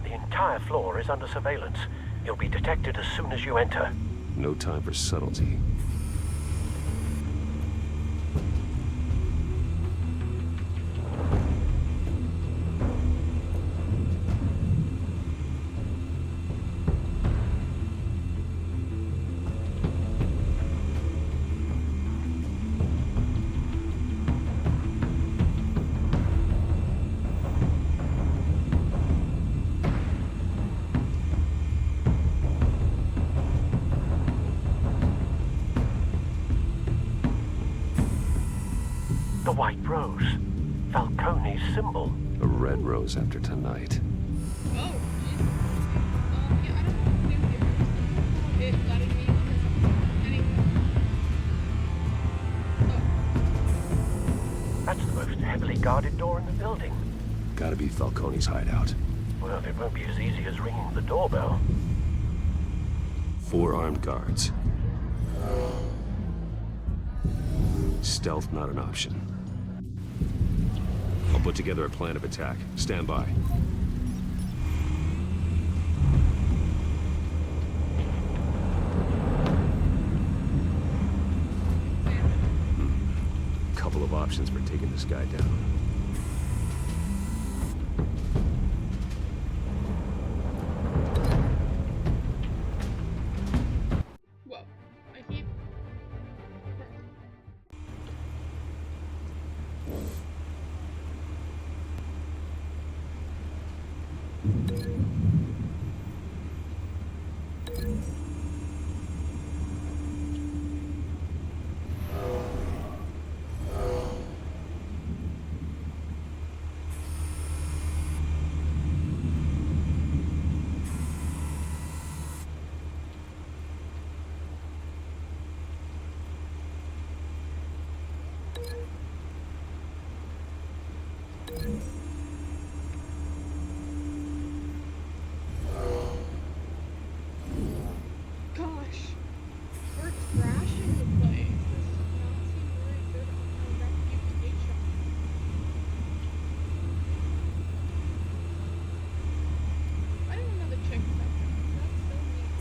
The entire floor is under surveillance. You'll be detected as soon as you enter. No time for subtlety. white rose. Falcone's symbol. A red rose after tonight. Oh, yeah, I don't know if it letting me That's the most heavily guarded door in the building. Gotta be Falcone's hideout. Well, it won't be as easy as ringing the doorbell. 4 armed guards. Stealth not an option. I'll put together a plan of attack. Stand by. Couple of options for taking this guy down. Whoa. I keep... Gosh, we're trashing the place. This does not seem very good on our reputation. I didn't know the chick was that good. That's so neat.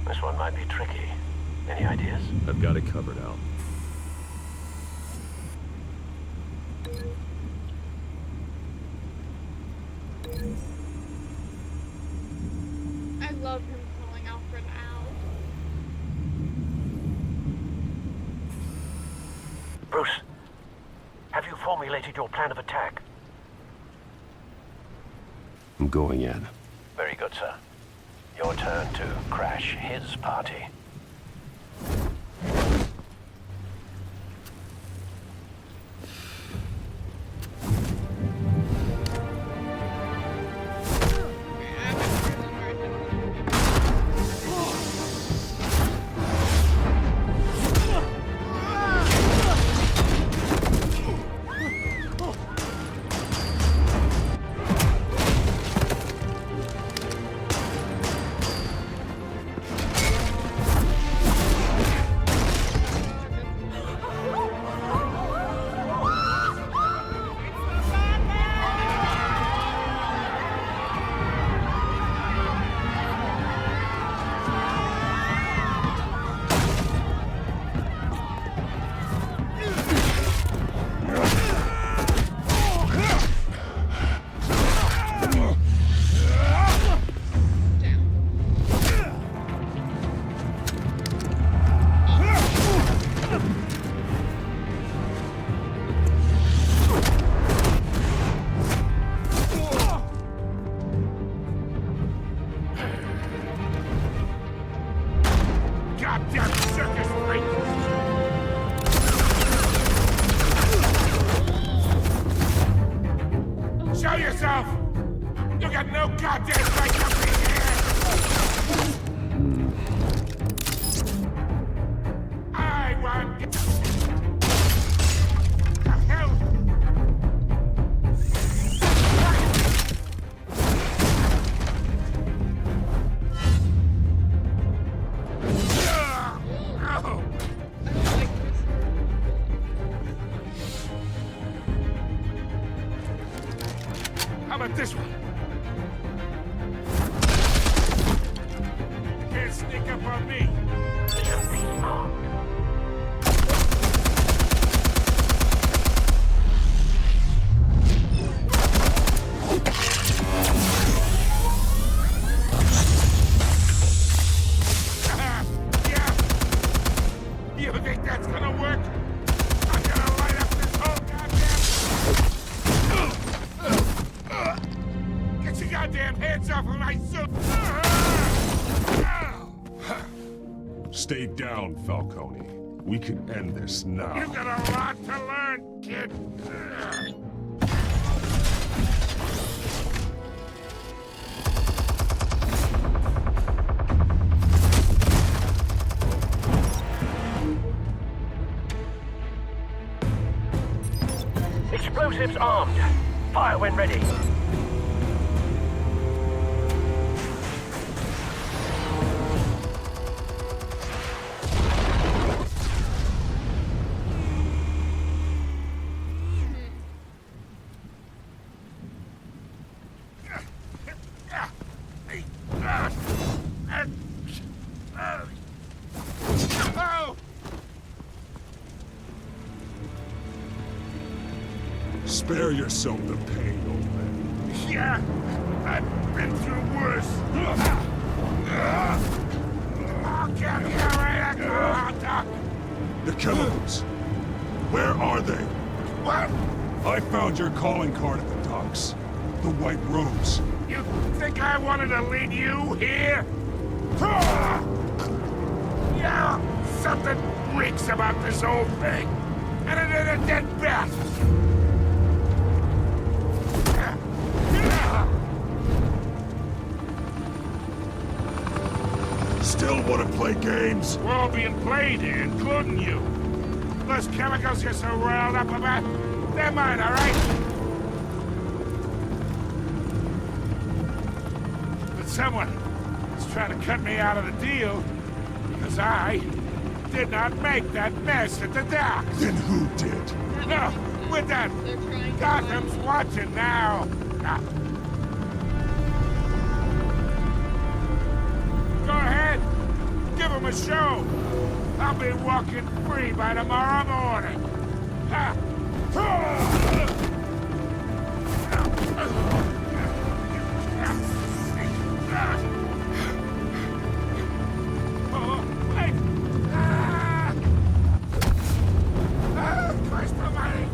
This one might be tricky. Any ideas? I've got it covered, Al. I love him calling Alfred Al. Bruce, have you formulated your plan of attack? I'm going in. Very good, sir. Your turn to crash his party. Goddamn circus freak! Show yourself! You got no goddamn right up in here! I want... The hell? How about this one? Can't sneak up on me. that's gonna work? I'm gonna light up this whole goddamn... Get your goddamn hands off of my suit! Stay down, Falcone. We can end this now. You got a lot to learn, kid. Explosives armed. Fire when ready. Spare yourself the pain, old man. Yeah, I've been through worse. I'll get you right now, The chemicals. Where are they? What? I found your calling card at the docks. The White Rose. You think I wanted to lead you here? Yeah, something reeks about this whole thing. And it is a dead bat. Still want to play games? We're all being played here, including you. Those chemicals you're so riled up about, they're mine, all right? But someone is trying to cut me out of the deal because I did not make that mess at the docks. Then who did? No, we're done. Gotham's watching now. Go ahead. Give him a show. I'll be walking free by tomorrow morning. Christ almighty.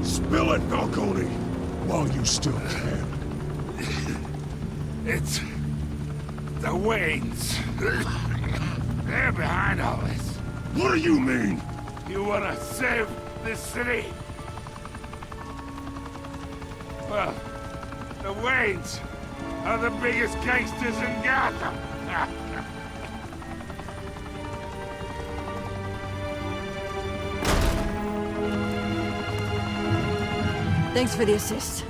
Spill it, Falcone, while you still can. It's the Waynes. They're behind all this. What do you mean? You want to save this city? Well, the Waynes are the biggest gangsters in Gotham. Thanks for the assist.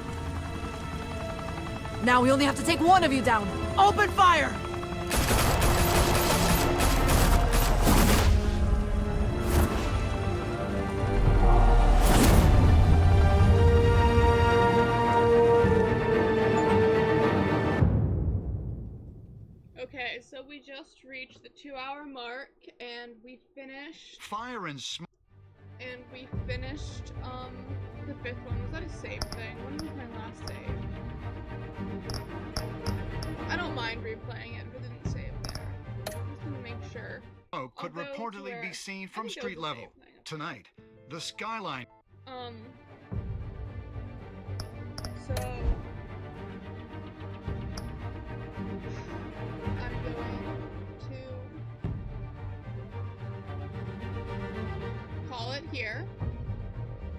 Now we only have to take one of you down. Open fire! Okay, so we just reached the 2-hour mark, and we finished... Fire and smoke. And we finished, the 5th one. Was that a save thing? When was my last save? I don't mind replaying it if it didn't save there. I'm just gonna make sure. Smoke could reportedly be seen from street level. Tonight, the skyline. So... I'm going to call it here.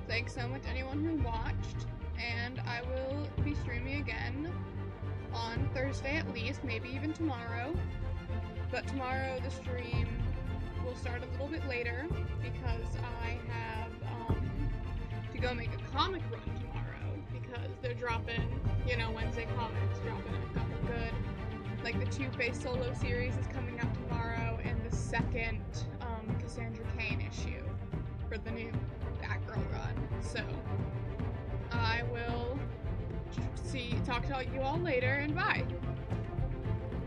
Thanks so much anyone who watched, and I will be streaming again on Thursday at least, maybe even tomorrow. But tomorrow the stream will start a little bit later because I have to go make a comic run tomorrow because they're dropping, you know, Wednesday comics, dropping a couple good. Like the Two-Face solo series is coming out tomorrow, and the second Cassandra Cain issue for the new Batgirl run. So I will talk to you all later, and bye.